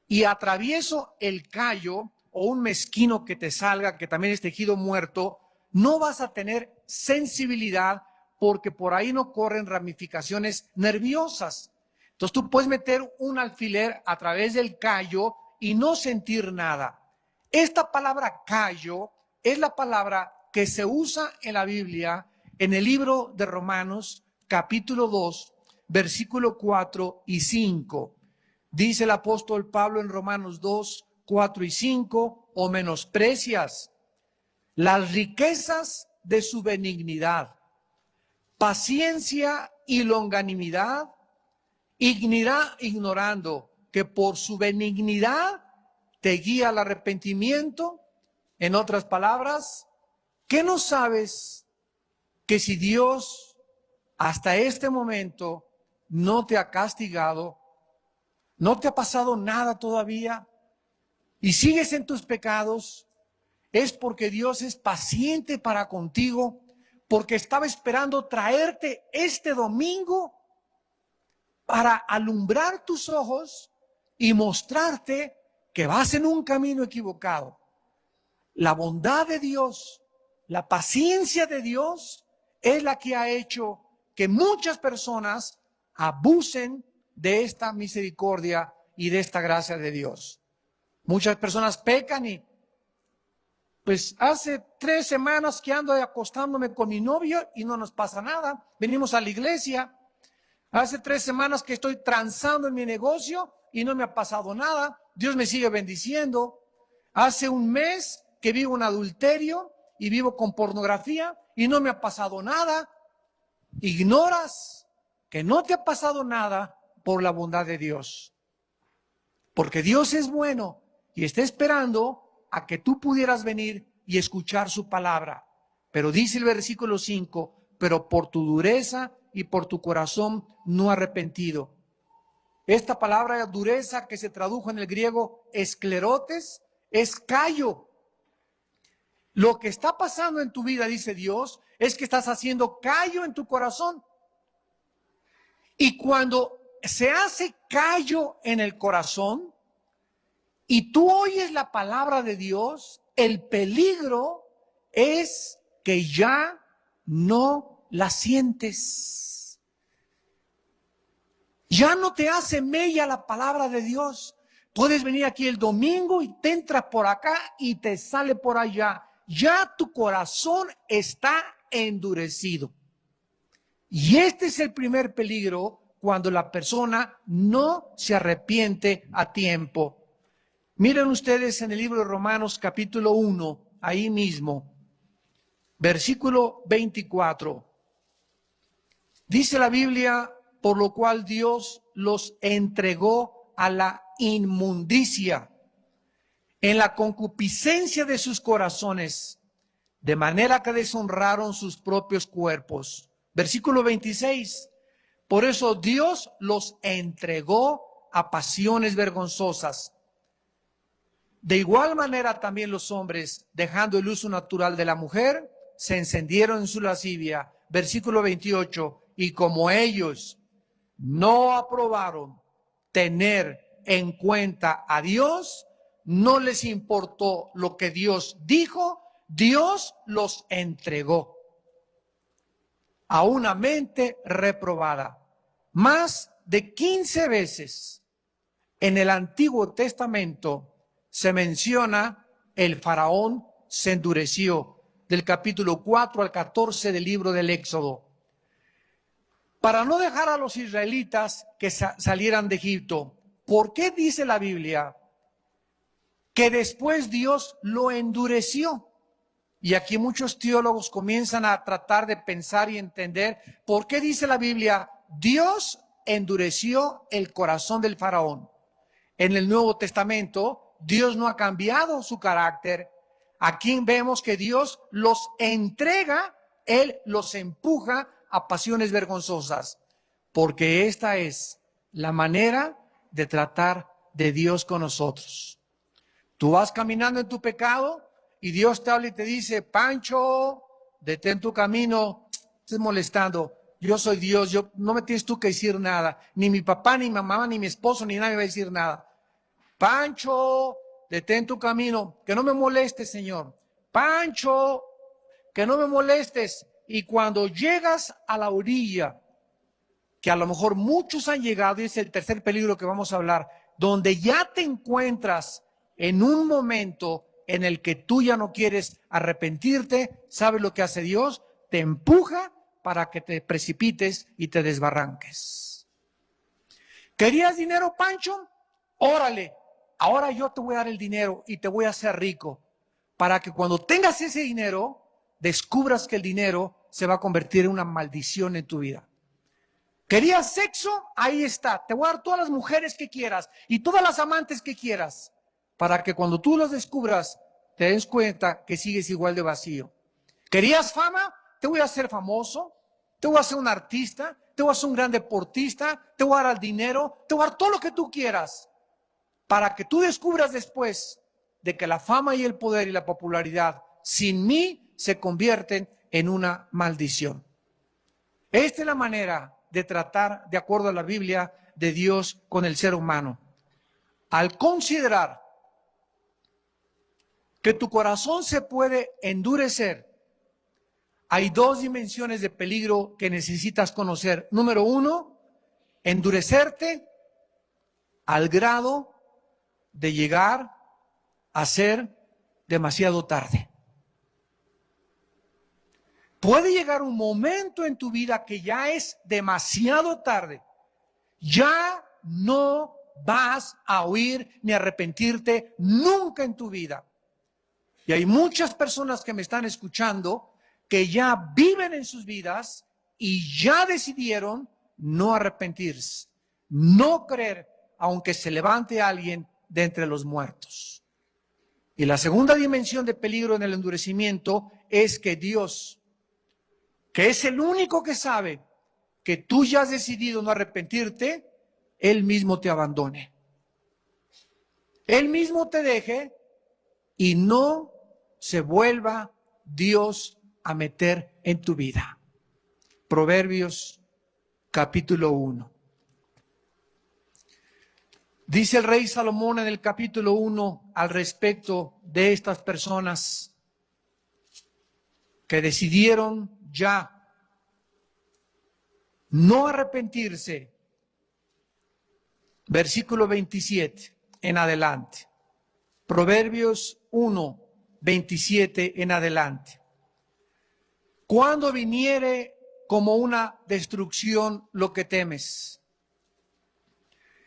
[SPEAKER 1] y atravieso el callo o un mezquino que te salga, que también es tejido muerto, no vas a tener sensibilidad porque por ahí no corren ramificaciones nerviosas. Entonces tú puedes meter un alfiler a través del callo y no sentir nada. Esta palabra callo es la palabra que se usa en la Biblia en el libro de Romanos, capítulo 2, versículo 4 y 5. Dice el apóstol Pablo en Romanos 2, 4 y 5, o menosprecias las riquezas de su benignidad, paciencia y longanimidad, ignorando que por su benignidad te guía al arrepentimiento. En otras palabras, ¿qué no sabes que si Dios hasta este momento no te ha castigado, no te ha pasado nada todavía y sigues en tus pecados, es porque Dios es paciente para contigo, porque estaba esperando traerte este domingo para alumbrar tus ojos y mostrarte que vas en un camino equivocado? La bondad de Dios, la paciencia de Dios es la que ha hecho que muchas personas abusen de esta misericordia y de esta gracia de Dios. Muchas personas pecan y pues hace 3 semanas que ando acostándome con mi novio y no nos pasa nada. Venimos a la iglesia. Hace 3 semanas que estoy transando en mi negocio y no me ha pasado nada. Dios me sigue bendiciendo. Hace 1 mes que vivo en adulterio y vivo con pornografía y no me ha pasado nada. Ignoras que no te ha pasado nada por la bondad de Dios. Porque Dios es bueno y está esperando a que tú pudieras venir y escuchar su palabra. Pero dice el versículo 5, pero por tu dureza y por tu corazón no arrepentido. Esta palabra dureza que se tradujo en el griego esclerotes es callo. Lo que está pasando en tu vida, dice Dios, es que estás haciendo callo en tu corazón. Y cuando se hace callo en el corazón y tú oyes la palabra de Dios, el peligro es que ya no la sientes. Ya no te hace mella la palabra de Dios. Puedes venir aquí el domingo y te entra por acá y te sale por allá. Ya tu corazón está endurecido. Y este es el primer peligro cuando la persona no se arrepiente a tiempo. Miren ustedes en el libro de Romanos capítulo 1, ahí mismo, versículo 24. Dice la Biblia, por lo cual Dios los entregó a la inmundicia en la concupiscencia de sus corazones, de manera que deshonraron sus propios cuerpos. Versículo 26. Por eso Dios los entregó a pasiones vergonzosas. De igual manera también los hombres, dejando el uso natural de la mujer, se encendieron en su lascivia. Versículo 28. Y como ellos no aprobaron tener en cuenta a Dios, no les importó lo que Dios dijo, Dios los entregó a una mente reprobada. Más de 15 veces en el Antiguo Testamento se menciona el faraón se endureció, del capítulo 4 al 14 del libro del Éxodo, para no dejar a los israelitas que salieran de Egipto. ¿Por qué dice la Biblia que después Dios lo endureció? Y aquí muchos teólogos comienzan a tratar de pensar y entender por qué dice la Biblia, Dios endureció el corazón del faraón. En el Nuevo Testamento, Dios no ha cambiado su carácter. Aquí vemos que Dios los entrega, Él los empuja a pasiones vergonzosas, porque esta es la manera de tratar de Dios con nosotros. Tú vas caminando en tu pecado y Dios te habla y te dice, Pancho, detén tu camino, estás molestando, yo soy Dios, no me tienes tú que decir nada, ni mi papá, ni mi mamá, ni mi esposo, ni nadie va a decir nada. Pancho, detén tu camino, que no me molestes, Señor. Pancho, que no me molestes. Y cuando llegas a la orilla, que a lo mejor muchos han llegado, y es el tercer peligro que vamos a hablar, donde ya te encuentras en un momento en el que tú ya no quieres arrepentirte, ¿sabes lo que hace Dios? Te empuja para que te precipites y te desbarranques. ¿Querías dinero, Pancho? Órale, ahora yo te voy a dar el dinero y te voy a hacer rico, para que cuando tengas ese dinero, descubras que el dinero se va a convertir en una maldición en tu vida. ¿Querías sexo? Ahí está, te voy a dar todas las mujeres que quieras y todas las amantes que quieras, para que cuando tú los descubras, te des cuenta que sigues igual de vacío. ¿Querías fama? Te voy a hacer famoso, te voy a hacer un artista, te voy a hacer un gran deportista, te voy a dar el dinero, te voy a dar todo lo que tú quieras, para que tú descubras después de que la fama y el poder y la popularidad sin mí se convierten en una maldición. Esta es la manera de tratar, de acuerdo a la Biblia, de Dios con el ser humano. Al considerar que tu corazón se puede endurecer, hay 2 dimensiones de peligro que necesitas conocer. Número 1, endurecerte al grado de llegar a ser demasiado tarde. Puede llegar un momento en tu vida que ya es demasiado tarde. Ya no vas a oír ni arrepentirte nunca en tu vida. Y hay muchas personas que me están escuchando que ya viven en sus vidas y ya decidieron no arrepentirse, no creer, aunque se levante alguien de entre los muertos. Y la segunda dimensión de peligro en el endurecimiento es que Dios, que es el único que sabe que tú ya has decidido no arrepentirte, Él mismo te abandone. Él mismo te deje y no se vuelva Dios a meter en tu vida. Proverbios capítulo 1. Dice el rey Salomón en el capítulo 1 al respecto de estas personas que decidieron ya no arrepentirse. Versículo 27 en adelante. Proverbios 1, 27 en adelante. Cuando viniere como una destrucción lo que temes,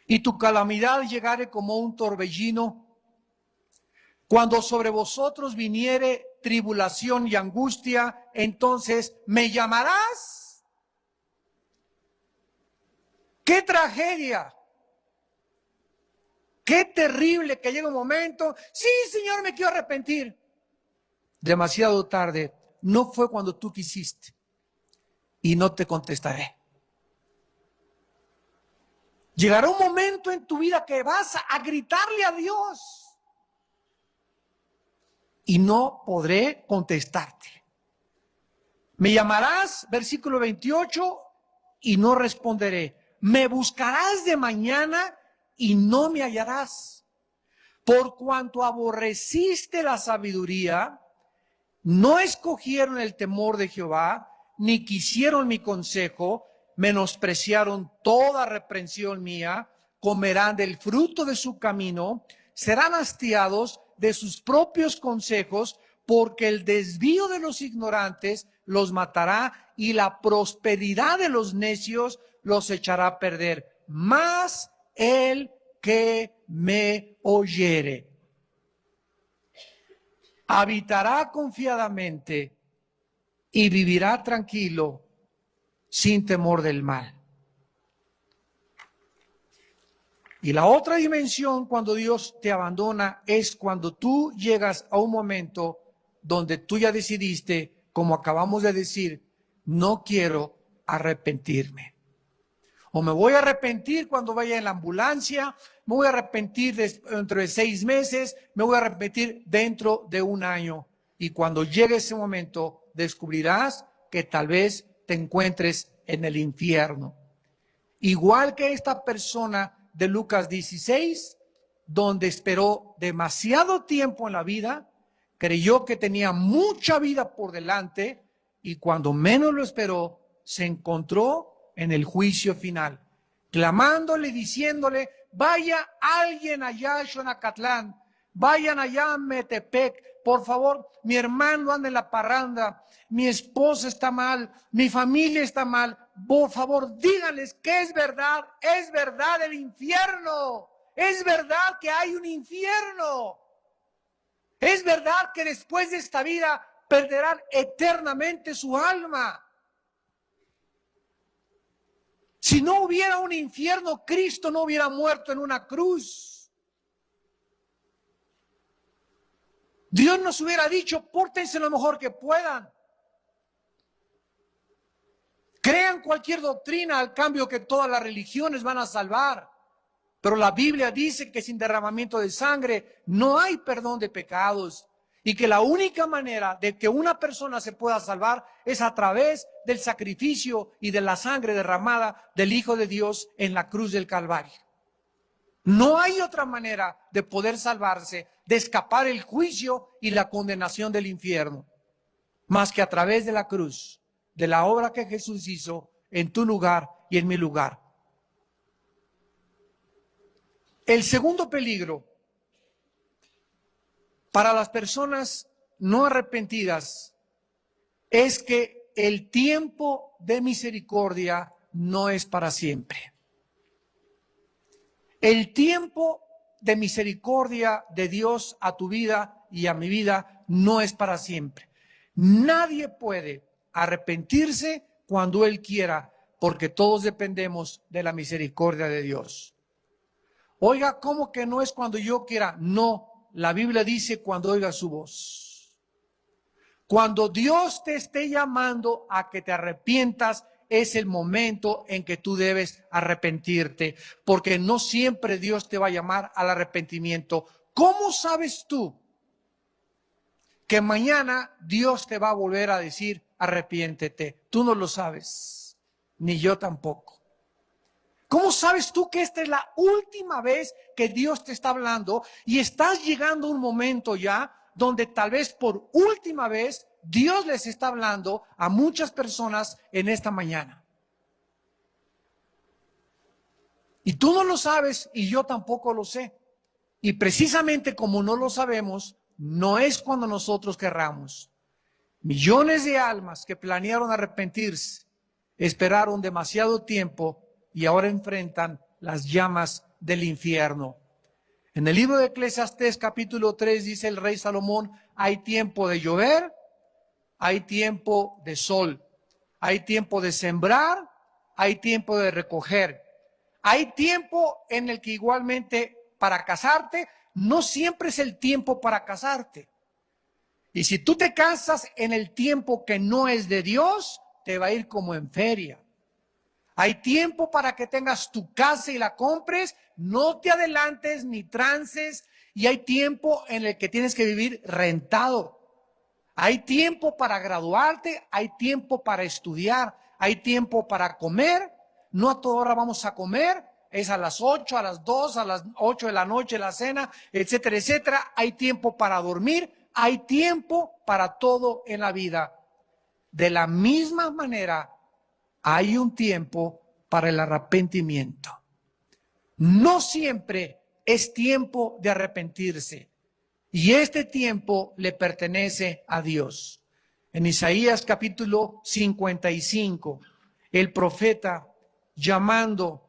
[SPEAKER 1] y tu calamidad llegare como un torbellino, cuando sobre vosotros viniere tribulación y angustia, entonces me llamarás. ¡Qué tragedia! ¡Qué terrible que llega un momento! Sí, Señor, me quiero arrepentir. Demasiado tarde. No fue cuando tú quisiste. Y no te contestaré. Llegará un momento en tu vida que vas a gritarle a Dios. Y no podré contestarte. Me llamarás, versículo 28, y no responderé. Me buscarás de mañana y no me hallarás. Por cuanto aborreciste la sabiduría, no escogieron el temor de Jehová, ni quisieron mi consejo, menospreciaron toda reprensión mía, comerán del fruto de su camino, serán hastiados de sus propios consejos, porque el desvío de los ignorantes los matará y la prosperidad de los necios los echará a perder. Mas el que me oyere habitará confiadamente y vivirá tranquilo sin temor del mal. Y la otra dimensión cuando Dios te abandona es cuando tú llegas a un momento donde tú ya decidiste, como acabamos de decir, no quiero arrepentirme. O me voy a arrepentir cuando vaya en la ambulancia, me voy a arrepentir dentro de 6 meses, me voy a arrepentir dentro de 1 año. Y cuando llegue ese momento, descubrirás que tal vez te encuentres en el infierno. Igual que esta persona de Lucas 16, donde esperó demasiado tiempo en la vida, creyó que tenía mucha vida por delante y cuando menos lo esperó, se encontró en el juicio final, clamándole, diciéndole, vaya alguien allá a Xonacatlán, vayan allá a Metepec, por favor, mi hermano anda en la parranda, mi esposa está mal, mi familia está mal, por favor, díganles que es verdad el infierno, es verdad que hay un infierno, es verdad que después de esta vida perderán eternamente su alma. Si no hubiera un infierno, Cristo no hubiera muerto en una cruz. Dios nos hubiera dicho, pórtense lo mejor que puedan. Crean cualquier doctrina, al cambio que todas las religiones van a salvar. Pero la Biblia dice que sin derramamiento de sangre no hay perdón de pecados. Y que la única manera de que una persona se pueda salvar es a través del sacrificio y de la sangre derramada del Hijo de Dios en la cruz del Calvario. No hay otra manera de poder salvarse, de escapar el juicio y la condenación del infierno, más que a través de la cruz, de la obra que Jesús hizo en tu lugar y en mi lugar. El segundo peligro para las personas no arrepentidas es que el tiempo de misericordia no es para siempre. El tiempo de misericordia de Dios a tu vida y a mi vida no es para siempre. Nadie puede arrepentirse cuando Él quiera, porque todos dependemos de la misericordia de Dios. Oiga, ¿cómo que no es cuando yo quiera? No, la Biblia dice cuando oiga su voz. Cuando Dios te esté llamando a que te arrepientas, es el momento en que tú debes arrepentirte, porque no siempre Dios te va a llamar al arrepentimiento. ¿Cómo sabes tú que mañana Dios te va a volver a decir arrepiéntete? Tú no lo sabes, ni yo tampoco. ¿Cómo sabes tú que esta es la última vez que Dios te está hablando y estás llegando a un momento ya donde tal vez por última vez Dios les está hablando a muchas personas en esta mañana? Y tú no lo sabes y yo tampoco lo sé. Y precisamente como no lo sabemos, no es cuando nosotros querramos. Millones de almas que planearon arrepentirse, esperaron demasiado tiempo y ahora enfrentan las llamas del infierno. En el libro de Eclesiastés capítulo 3 dice el rey Salomón, hay tiempo de llover, hay tiempo de sol, hay tiempo de sembrar, hay tiempo de recoger. Hay tiempo en el que igualmente para casarte, no siempre es el tiempo para casarte. Y si tú te casas en el tiempo que no es de Dios, te va a ir como en feria. Hay tiempo para que tengas tu casa y la compres, no te adelantes ni trances, y hay tiempo en el que tienes que vivir rentado. Hay tiempo para graduarte, hay tiempo para estudiar, hay tiempo para comer. No a toda hora vamos a comer, es a las 8, a las 2, a las 8 de la noche la cena, etcétera, etcétera. Hay tiempo para dormir, hay tiempo para todo en la vida. De la misma manera, hay un tiempo para el arrepentimiento. No siempre es tiempo de arrepentirse. Y este tiempo le pertenece a Dios. En Isaías capítulo 55, el profeta llamando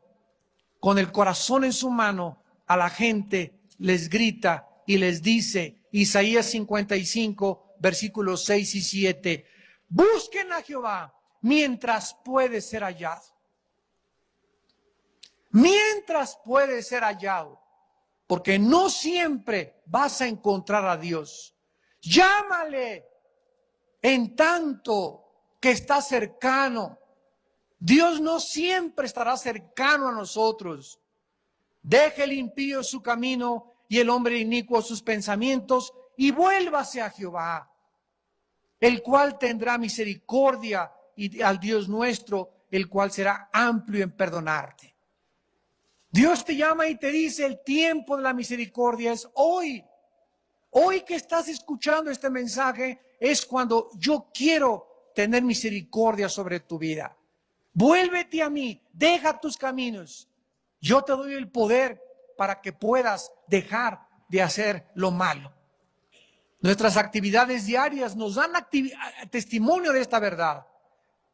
[SPEAKER 1] con el corazón en su mano a la gente, les grita y les dice, Isaías 55, versículos 6 y 7, busquen a Jehová mientras puede ser hallado. Mientras puede ser hallado. Porque no siempre vas a encontrar a Dios. Llámale en tanto que está cercano. Dios no siempre estará cercano a nosotros. Deje el impío su camino y el hombre inicuo sus pensamientos y vuélvase a Jehová, el cual tendrá misericordia, y al Dios nuestro, el cual será amplio en perdonarte. Dios te llama y te dice, el tiempo de la misericordia es hoy. Hoy que estás escuchando este mensaje es cuando yo quiero tener misericordia sobre tu vida. Vuélvete a mí, deja tus caminos. Yo te doy el poder para que puedas dejar de hacer lo malo. Nuestras actividades diarias nos dan testimonio de esta verdad.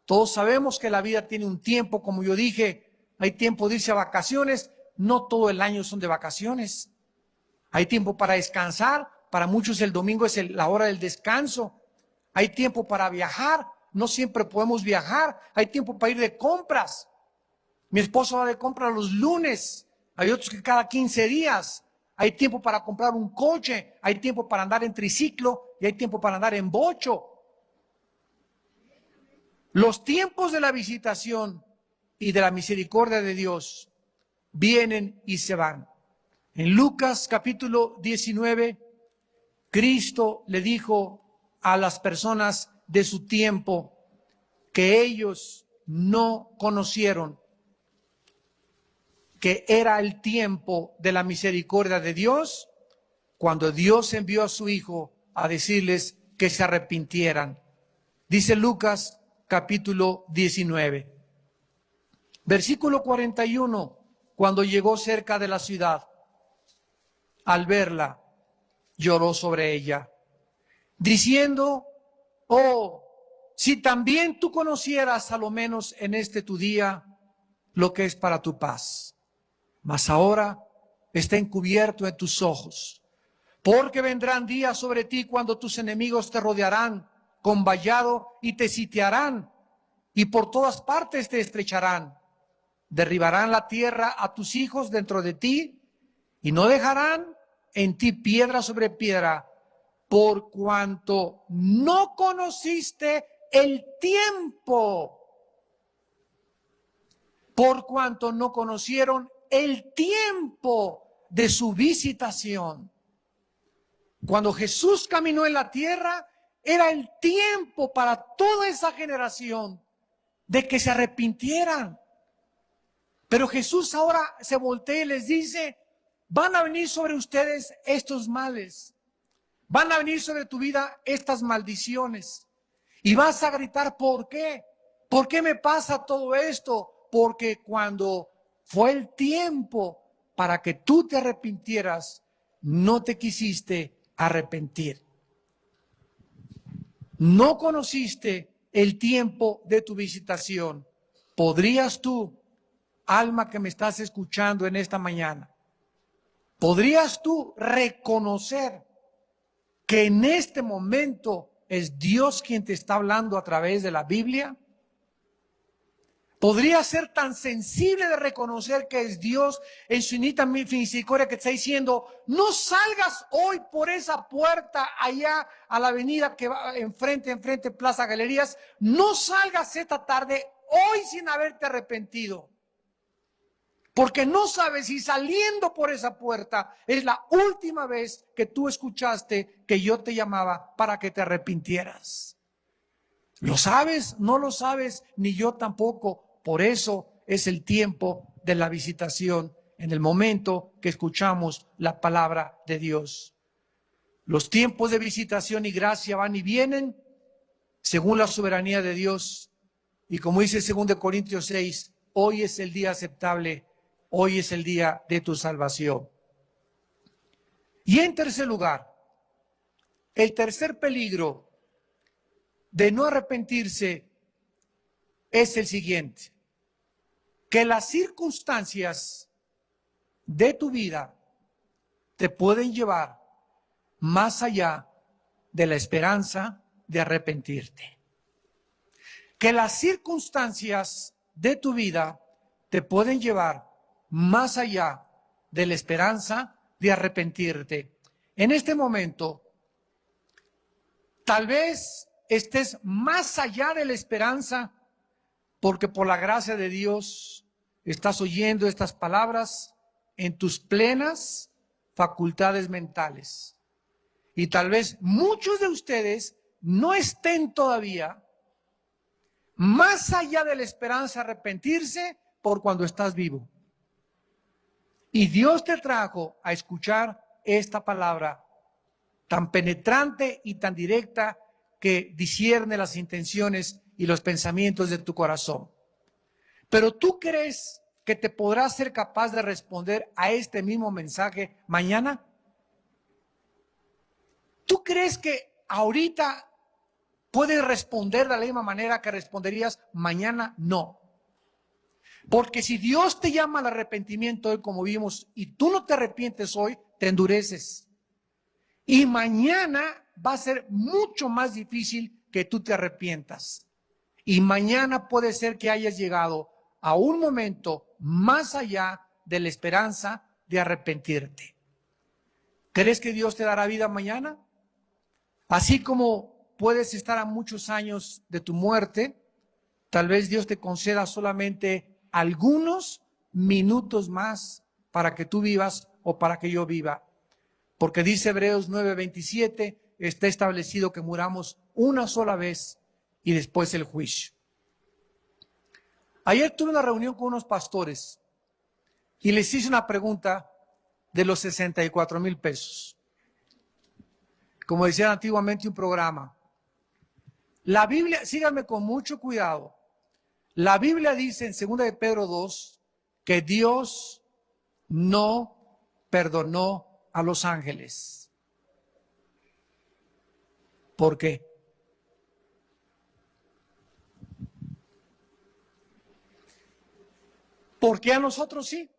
[SPEAKER 1] Todos sabemos que la vida tiene un tiempo, como yo dije, hay tiempo de irse a vacaciones, no todo el año son de vacaciones. Hay tiempo para descansar, para muchos el domingo es la hora del descanso. Hay tiempo para viajar, no siempre podemos viajar. Hay tiempo para ir de compras. Mi esposo va de compras los lunes, hay otros que cada 15 días. Hay tiempo para comprar un coche, hay tiempo para andar en triciclo y hay tiempo para andar en bocho. Los tiempos de la visitación y de la misericordia de Dios vienen y se van. En Lucas capítulo 19, Cristo le dijo a las personas de su tiempo que ellos no conocieron que era el tiempo de la misericordia de Dios, cuando Dios envió a su Hijo a decirles que se arrepintieran. Dice Lucas capítulo 19. Versículo 41, cuando llegó cerca de la ciudad, al verla, lloró sobre ella, diciendo: oh, si también tú conocieras a lo menos en este tu día lo que es para tu paz. Mas ahora está encubierto en tus ojos, porque vendrán días sobre ti cuando tus enemigos te rodearán con vallado y te sitiarán, y por todas partes te estrecharán. Derribarán la tierra a tus hijos dentro de ti, y no dejarán en ti piedra sobre piedra, por cuanto no conociste el tiempo, por cuanto no conocieron el tiempo de su visitación. Cuando Jesús caminó en la tierra, era el tiempo para toda esa generación de que se arrepintieran. Pero Jesús ahora se voltea y les dice: van a venir sobre ustedes estos males, van a venir sobre tu vida estas maldiciones, y vas a gritar: ¿por qué? ¿Por qué me pasa todo esto? Porque cuando fue el tiempo para que tú te arrepintieras, no te quisiste arrepentir. No conociste el tiempo de tu visitación. ¿Podrías tú, alma que me estás escuchando en esta mañana, podrías tú reconocer que en este momento es Dios quien te está hablando a través de la Biblia? ¿Podrías ser tan sensible de reconocer que es Dios en su infinita misericordia que te está diciendo: no salgas hoy por esa puerta allá a la avenida que va enfrente, Plaza Galerías, no salgas esta tarde hoy sin haberte arrepentido? Porque no sabes si saliendo por esa puerta es la última vez que tú escuchaste que yo te llamaba para que te arrepintieras. ¿Lo sabes? No lo sabes, ni yo tampoco. Por eso es el tiempo de la visitación, en el momento que escuchamos la palabra de Dios. Los tiempos de visitación y gracia van y vienen según la soberanía de Dios. Y como dice 2 Corintios 6, hoy es el día aceptable, hoy es el día de tu salvación. Y en tercer lugar, el tercer peligro de no arrepentirse es el siguiente: que las circunstancias de tu vida te pueden llevar más allá de la esperanza de arrepentirte. Que las circunstancias de tu vida te pueden llevar más allá de la esperanza de arrepentirte. En este momento, tal vez estés más allá de la esperanza, porque por la gracia de Dios estás oyendo estas palabras en tus plenas facultades mentales. Y tal vez muchos de ustedes no estén todavía más allá de la esperanza de arrepentirse por cuando estás vivo. Y Dios te trajo a escuchar esta palabra tan penetrante y tan directa que discierne las intenciones y los pensamientos de tu corazón. Pero ¿tú crees que te podrás ser capaz de responder a este mismo mensaje mañana? ¿Tú crees que ahorita puedes responder de la misma manera que responderías mañana? No. Porque si Dios te llama al arrepentimiento hoy, como vimos, y tú no te arrepientes hoy, te endureces. Y mañana va a ser mucho más difícil que tú te arrepientas. Y mañana puede ser que hayas llegado a un momento más allá de la esperanza de arrepentirte. ¿Crees que Dios te dará vida mañana? Así como puedes estar a muchos años de tu muerte, tal vez Dios te conceda solamente algunos minutos más para que tú vivas o para que yo viva. Porque dice Hebreos 9:27, está establecido que muramos una sola vez y después el juicio. Ayer tuve una reunión con unos pastores y les hice una pregunta de los 64,000 pesos. Como decía antiguamente un programa, la Biblia, síganme con mucho cuidado, la Biblia dice en 2 de Pedro 2 que Dios no perdonó a los ángeles. ¿Por qué? ¿Por qué a nosotros sí?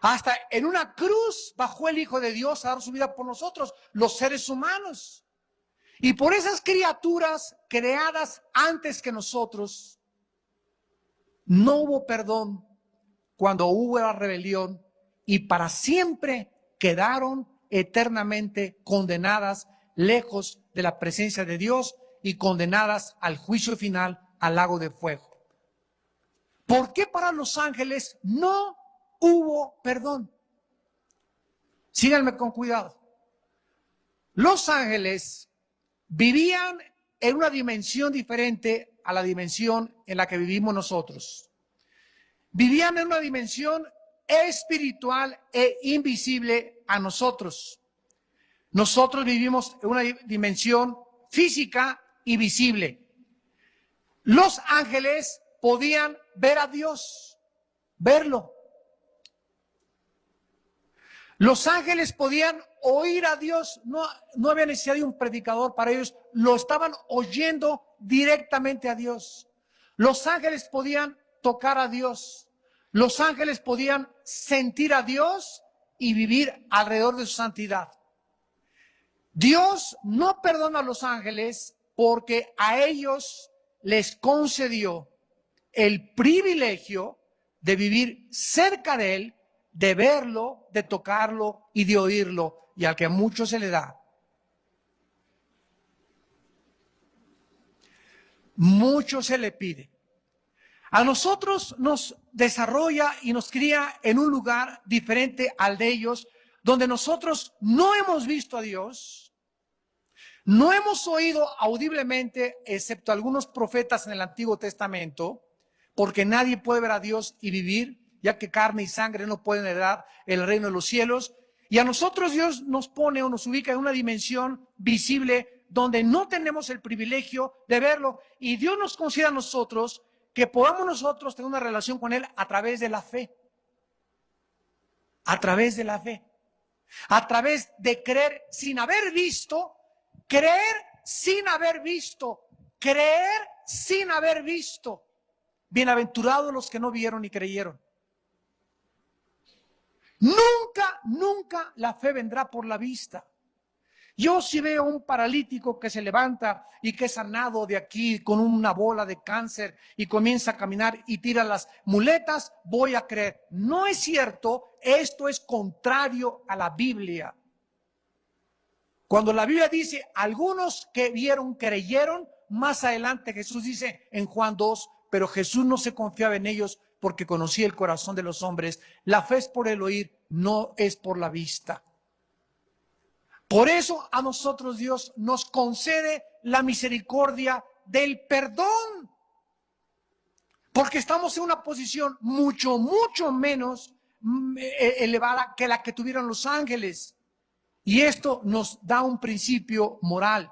[SPEAKER 1] Hasta en una cruz bajó el Hijo de Dios a dar su vida por nosotros, los seres humanos. Y por esas criaturas creadas antes que nosotros, no hubo perdón cuando hubo la rebelión y para siempre quedaron eternamente condenadas lejos de la presencia de Dios y condenadas al juicio final, al lago de fuego. ¿Por qué para los ángeles no hubo perdón? Síganme con cuidado. Los ángeles vivían en una dimensión diferente a la dimensión en la que vivimos nosotros. Vivían en una dimensión espiritual e invisible a nosotros. Nosotros vivimos en una dimensión física y visible. Los ángeles podían ver a Dios, verlo. Los ángeles podían oír a Dios, no había necesidad de un predicador para ellos, lo estaban oyendo directamente a Dios. Los ángeles podían tocar a Dios, los ángeles podían sentir a Dios y vivir alrededor de su santidad. Dios no perdona a los ángeles porque a ellos les concedió el privilegio de vivir cerca de Él, de verlo, de tocarlo y de oírlo, y al que a muchos se le da. Mucho se le pide. A nosotros nos desarrolla y nos cría en un lugar diferente al de ellos, donde nosotros no hemos visto a Dios, no hemos oído audiblemente, excepto algunos profetas en el Antiguo Testamento, porque nadie puede ver a Dios y vivir, ya que carne y sangre no pueden heredar el reino de los cielos. Y a nosotros Dios nos pone o nos ubica en una dimensión visible donde no tenemos el privilegio de verlo. Y Dios nos concede a nosotros que podamos nosotros tener una relación con Él a través de la fe. A través de la fe. A través de creer sin haber visto, creer sin haber visto, creer sin haber visto. Bienaventurados los que no vieron y creyeron. Nunca, nunca la fe vendrá por la vista. Yo si veo un paralítico que se levanta y que es sanado de aquí con una bola de cáncer y comienza a caminar y tira las muletas, voy a creer. No es cierto, esto es contrario a la Biblia. Cuando la Biblia dice, algunos que vieron creyeron, más adelante Jesús dice en Juan 2, pero Jesús no se confiaba en ellos porque conocía el corazón de los hombres. La fe es por el oír, no es por la vista. Por eso a nosotros Dios nos concede la misericordia del perdón. Porque estamos en una posición mucho, mucho menos elevada que la que tuvieron los ángeles. Y esto nos da un principio moral.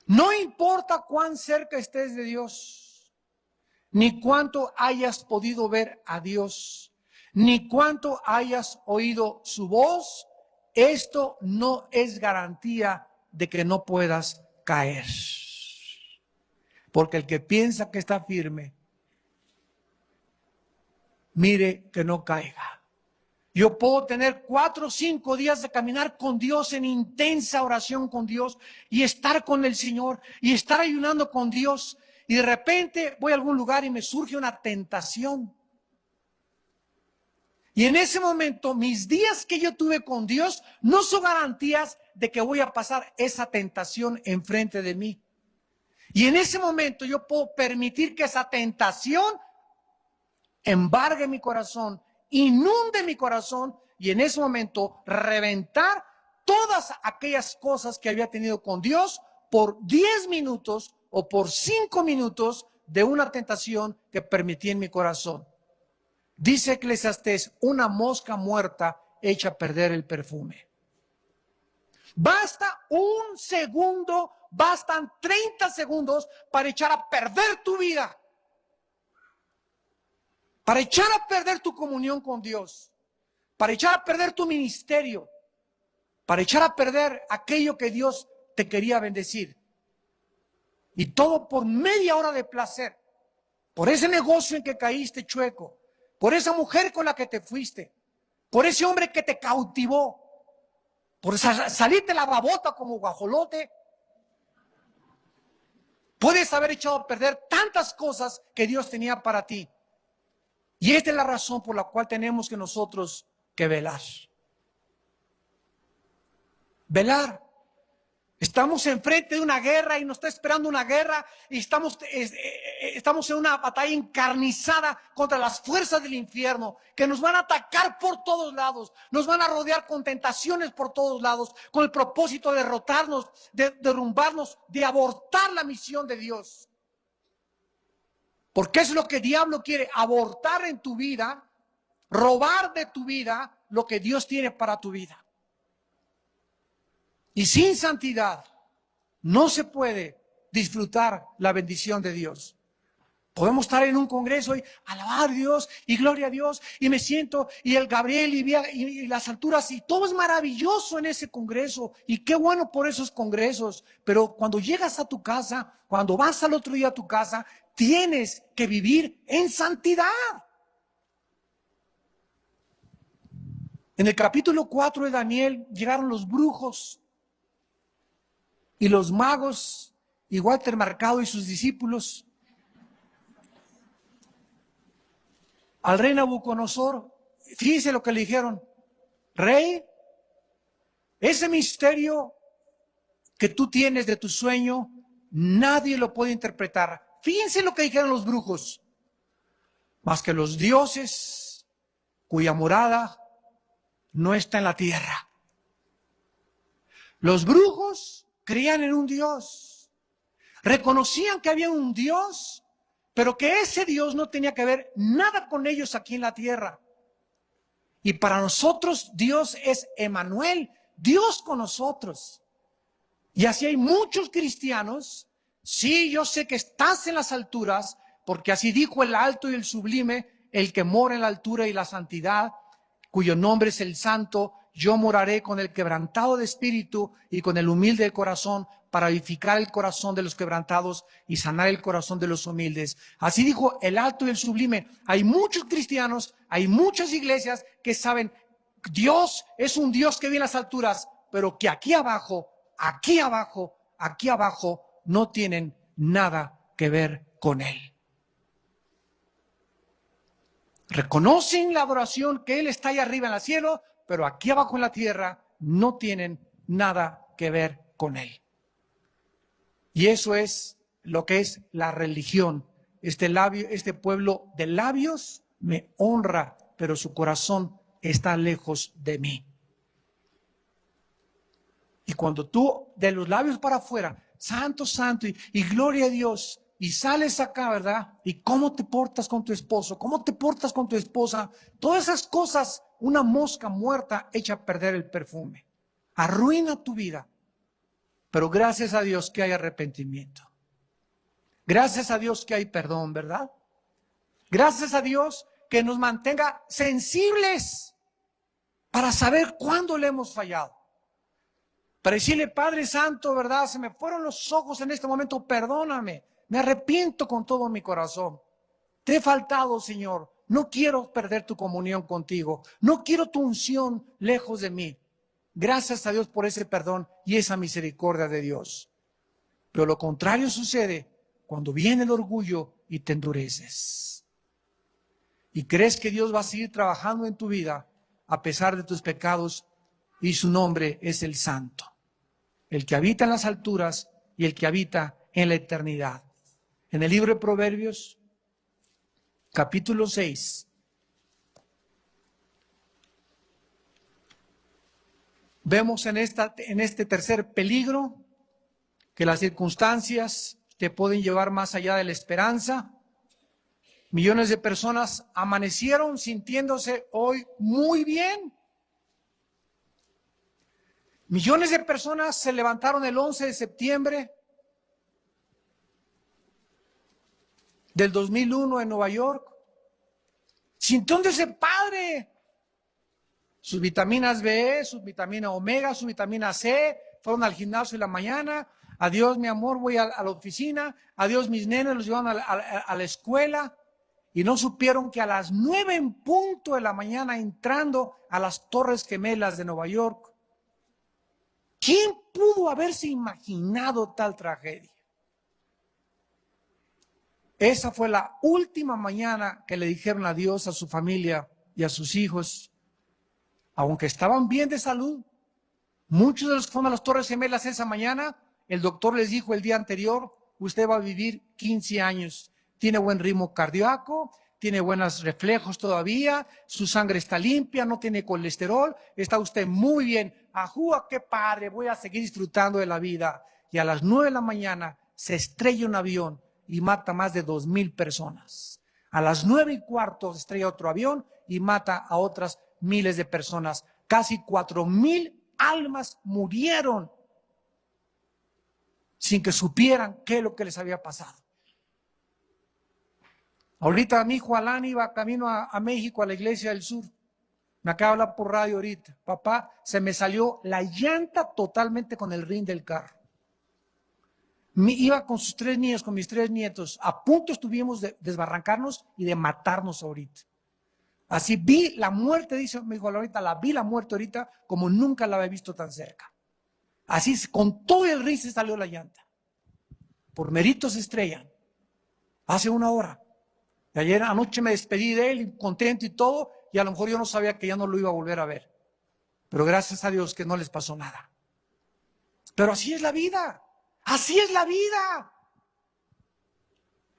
[SPEAKER 1] No importa cuán cerca estés de Dios, ni cuánto hayas podido ver a Dios, ni cuánto hayas oído su voz, esto no es garantía de que no puedas caer. Porque el que piensa que está firme, mire que no caiga. Yo puedo tener 4 o 5 días de caminar con Dios en intensa oración con Dios y estar con el Señor y estar ayunando con Dios y de repente voy a algún lugar y me surge una tentación. Y en ese momento mis días que yo tuve con Dios no son garantías de que voy a pasar esa tentación enfrente de mí. Y en ese momento yo puedo permitir que esa tentación embargue mi corazón, inunde mi corazón y en ese momento reventar todas aquellas cosas que había tenido con Dios por 10 minutos o por 5 minutos de una tentación que permití en mi corazón. Dice Eclesiastés, una mosca muerta echa a perder el perfume. Basta un segundo, bastan 30 segundos para echar a perder tu vida. Para echar a perder tu comunión con Dios. para echar a perder tu ministerio, para echar a perder aquello que Dios te quería bendecir. Y todo por media hora de placer, por ese negocio en que caíste chueco, por esa mujer con la que te fuiste, por ese hombre que te cautivó, por salirte la babota como guajolote. Puedes haber echado a perder tantas cosas que Dios tenía para ti. Y esta es la razón por la cual tenemos que nosotros que velar. Velar. Estamos enfrente de una guerra y nos está esperando una guerra y estamos en una batalla encarnizada contra las fuerzas del infierno que nos van a atacar por todos lados, nos van a rodear con tentaciones por todos lados, con el propósito de derrotarnos, de derrumbarnos, de abortar la misión de Dios. Porque es lo que el diablo quiere, abortar en tu vida, robar de tu vida lo que Dios tiene para tu vida. Y sin santidad no se puede disfrutar la bendición de Dios. Podemos estar en un congreso y alabar a Dios y gloria a Dios y me siento y el Gabriel y las alturas y todo es maravilloso en ese congreso y qué bueno por esos congresos. Pero cuando llegas a tu casa, cuando vas al otro día a tu casa, tienes que vivir en santidad. En el capítulo 4 de Daniel llegaron los brujos y los magos, y Walter Mercado y sus discípulos, al rey Nabucodonosor. Fíjense lo que le dijeron: rey, ese misterio que tú tienes de tu sueño, nadie lo puede interpretar. Fíjense lo que dijeron los brujos: más que los dioses cuya morada no está en la tierra. Los brujos creían en un Dios, reconocían que había un Dios, pero que ese Dios no tenía que ver nada con ellos aquí en la tierra. Y para nosotros Dios es Emmanuel, Dios con nosotros. Y así hay muchos cristianos. Sí, yo sé que estás en las alturas, porque así dijo el alto y el sublime, el que mora en la altura y la santidad, cuyo nombre es el Santo. Yo moraré con el quebrantado de espíritu y con el humilde de corazón, para vivificar el corazón de los quebrantados y sanar el corazón de los humildes. Así dijo el alto y el sublime. Hay muchos cristianos, hay muchas iglesias que saben, Dios es un Dios que vive en las alturas, pero que aquí abajo no tienen nada que ver con Él. Reconocen la adoración que Él está ahí arriba en el cielo, pero aquí abajo en la tierra no tienen nada que ver con Él. Y eso es lo que es la religión. Este pueblo de labios me honra, pero su corazón está lejos de mí. Y cuando tú de los labios para afuera, santo, santo, y gloria a Dios, y sales acá, ¿verdad? Y cómo te portas con tu esposo, cómo te portas con tu esposa, todas esas cosas, una mosca muerta echa a perder el perfume, arruina tu vida. Pero gracias a Dios que hay arrepentimiento. Gracias a Dios que hay perdón, ¿verdad? Gracias a Dios que nos mantenga sensibles para saber cuándo le hemos fallado. Para decirle, Padre Santo, ¿verdad? Se me fueron los ojos en este momento, perdóname. Me arrepiento con todo mi corazón. Te he faltado, Señor. No quiero perder tu comunión contigo. No quiero tu unción lejos de mí. Gracias a Dios por ese perdón y esa misericordia de Dios. Pero lo contrario sucede cuando viene el orgullo y te endureces. Y crees que Dios va a seguir trabajando en tu vida a pesar de tus pecados, y su nombre es el Santo, el que habita en las alturas y el que habita en la eternidad. En el libro de Proverbios, capítulo 6, vemos en este tercer peligro que las circunstancias te pueden llevar más allá de la esperanza. Millones de personas amanecieron sintiéndose hoy muy bien. Millones de personas se levantaron el 11 de septiembre del 2001 en Nueva York, sintiéndose padre. sus vitaminas B, sus vitaminas omega, su vitamina C, fueron al gimnasio en la mañana, adiós mi amor, voy a la oficina, adiós mis nenes, los llevan a la escuela, y no supieron que a las 9 en punto de la mañana, entrando a las Torres Gemelas de Nueva York, ¿quién pudo haberse imaginado tal tragedia? Esa fue la última mañana que le dijeron adiós a su familia y a sus hijos, aunque estaban bien de salud. Muchos de los que fueron a las Torres Gemelas esa mañana, el doctor les dijo el día anterior, usted va a vivir 15 años, tiene buen ritmo cardíaco, tiene buenos reflejos todavía, su sangre está limpia, no tiene colesterol, está usted muy bien. ¡Ajúa, qué padre! Voy a seguir disfrutando de la vida. Y a las 9 de la mañana se estrella un avión y mata más de 2,000 personas. A las 9:15 se estrella otro avión y mata a otras miles de personas. Casi 4,000 almas murieron sin que supieran qué es lo que les había pasado. Ahorita mi hijo Alan iba camino a México, a la iglesia del sur. Me acaba de hablar por radio ahorita. Papá, se me salió la llanta totalmente con el rin del carro. Iba con sus 3 niños, con mis 3 nietos. A punto estuvimos de desbarrancarnos y de matarnos ahorita. Así vi la muerte, dice mi hijo ahorita, la vi la muerte ahorita como nunca la había visto tan cerca. Así, con todo el rin se salió la llanta. Por méritos se estrellan. Hace 1 hora. Y ayer anoche me despedí de él, contento y todo, y a lo mejor yo no sabía que ya no lo iba a volver a ver. Pero gracias a Dios que no les pasó nada. Pero así es la vida. Así es la vida.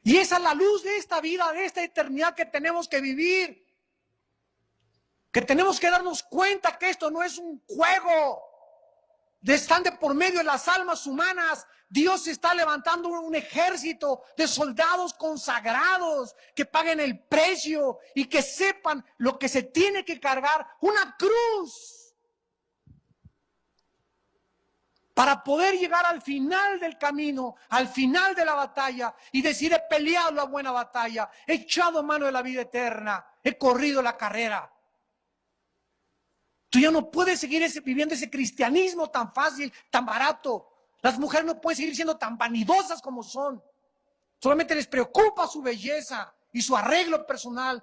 [SPEAKER 1] Y esa es la luz de esta vida, de esta eternidad que tenemos que vivir. Que tenemos que darnos cuenta que esto no es un juego. Están de por medio de las almas humanas. Dios está levantando un ejército de soldados consagrados que paguen el precio y que sepan lo que se tiene que cargar, una cruz, para poder llegar al final del camino, al final de la batalla y decir: he peleado la buena batalla, he echado mano de la vida eterna, he corrido la carrera. Tú ya no puedes seguir viviendo ese cristianismo tan fácil, tan barato. Las mujeres no pueden seguir siendo tan vanidosas como son. Solamente les preocupa su belleza y su arreglo personal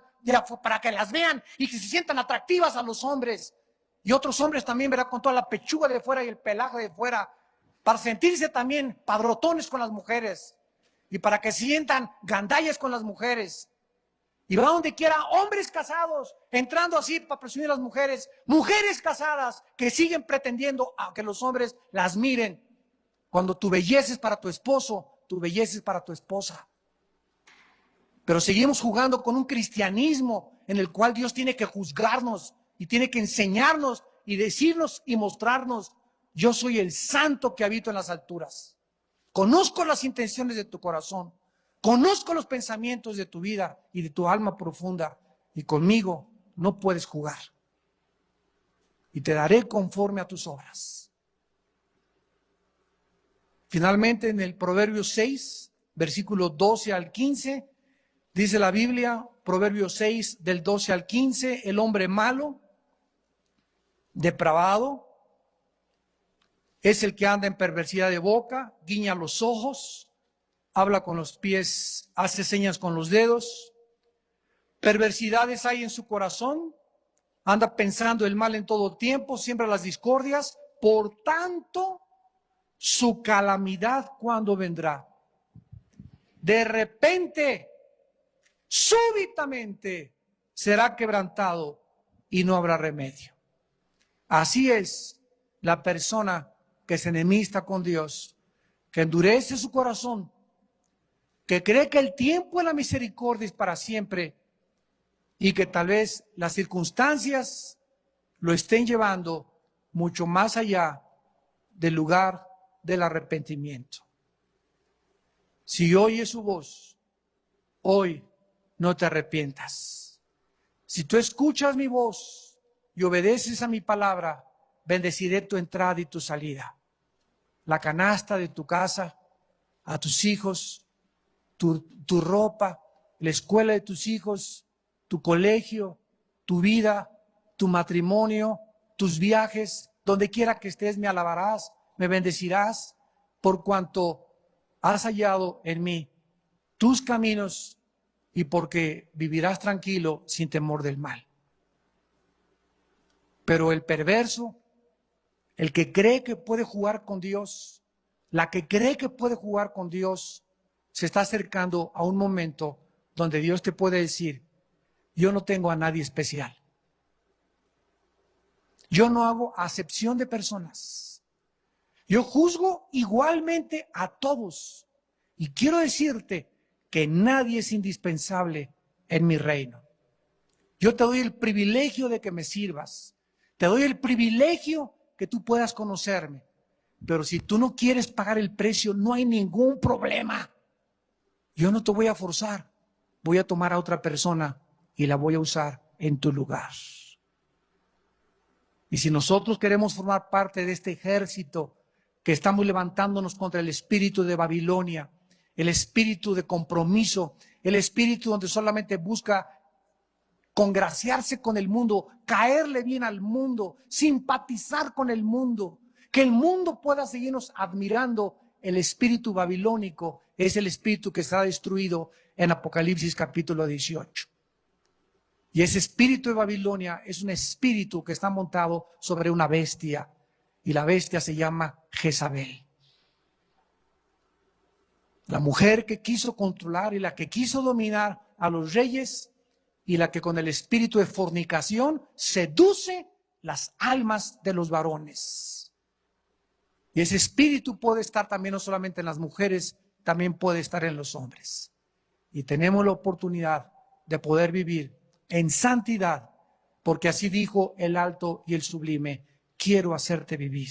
[SPEAKER 1] para que las vean y que se sientan atractivas a los hombres. Y otros hombres también, ¿verdad? Con toda la pechuga de fuera y el pelaje de fuera, para sentirse también padrotones con las mujeres y para que se sientan gandallas con las mujeres. Y va donde quiera, hombres casados, entrando así para presumir a las mujeres, mujeres casadas que siguen pretendiendo a que los hombres las miren. Cuando tu belleza es para tu esposo, tu belleza es para tu esposa. Pero seguimos jugando con un cristianismo en el cual Dios tiene que juzgarnos y tiene que enseñarnos y decirnos y mostrarnos: yo soy el santo que habito en las alturas. Conozco las intenciones de tu corazón. Conozco los pensamientos de tu vida y de tu alma profunda, y conmigo no puedes jugar. Y te daré conforme a tus obras. Finalmente, en el Proverbios 6, versículos 12 al 15, dice la Biblia, Proverbios 6, del 12 al 15, el hombre malo, depravado, es el que anda en perversidad de boca, guiña los ojos, habla con los pies, hace señas con los dedos, perversidades hay en su corazón, anda pensando el mal en todo tiempo, siembra las discordias, por tanto, su calamidad cuando vendrá. De repente, súbitamente, será quebrantado y no habrá remedio. Así es la persona que se enemista con Dios, que endurece su corazón, que cree que el tiempo de la misericordia es para siempre y que tal vez las circunstancias lo estén llevando mucho más allá del lugar del arrepentimiento. Si oyes su voz, hoy no te arrepientas. Si tú escuchas mi voz y obedeces a mi palabra, bendeciré tu entrada y tu salida, la canasta de tu casa, a tus hijos, tu ropa, la escuela de tus hijos, tu colegio, tu vida,
[SPEAKER 2] tu matrimonio, tus viajes, donde quiera que estés me alabarás, me bendecirás, por cuanto has hallado en mí tus caminos y porque vivirás tranquilo sin temor del mal. Pero el perverso, el que cree que puede jugar con Dios, la que cree que puede jugar con Dios, se está acercando a un momento donde Dios te puede decir: yo no tengo a nadie especial. Yo no hago acepción de personas. Yo juzgo igualmente a todos. Y quiero decirte que nadie es indispensable en mi reino. Yo te doy el privilegio de que me sirvas. Te doy el privilegio que tú puedas conocerme. Pero si tú no quieres pagar el precio, no hay ningún problema. Yo no te voy a forzar. Voy a tomar a otra persona y la voy a usar en tu lugar. Y si nosotros queremos formar parte de este ejército que estamos levantándonos contra el espíritu de Babilonia, el espíritu de compromiso, el espíritu donde solamente busca congraciarse con el mundo, caerle bien al mundo, simpatizar con el mundo, que el mundo pueda seguirnos admirando, el espíritu babilónico es el espíritu que está destruido en Apocalipsis capítulo 18. Y ese espíritu de Babilonia es un espíritu que está montado sobre una bestia, y la bestia se llama Jezabel. La mujer que quiso controlar y la que quiso dominar a los reyes, y la que con el espíritu de fornicación seduce las almas de los varones. Y ese espíritu puede estar también no solamente en las mujeres, también puede estar en los hombres. Y tenemos la oportunidad de poder vivir en santidad, porque así dijo el alto y el sublime: quiero hacerte vivir.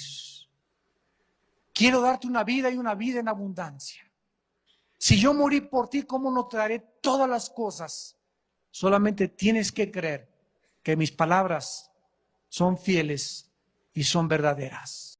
[SPEAKER 2] Quiero darte una vida y una vida en abundancia. Si yo morí por ti, ¿cómo no te daré todas las cosas? Solamente tienes que creer que mis palabras son fieles y son verdaderas.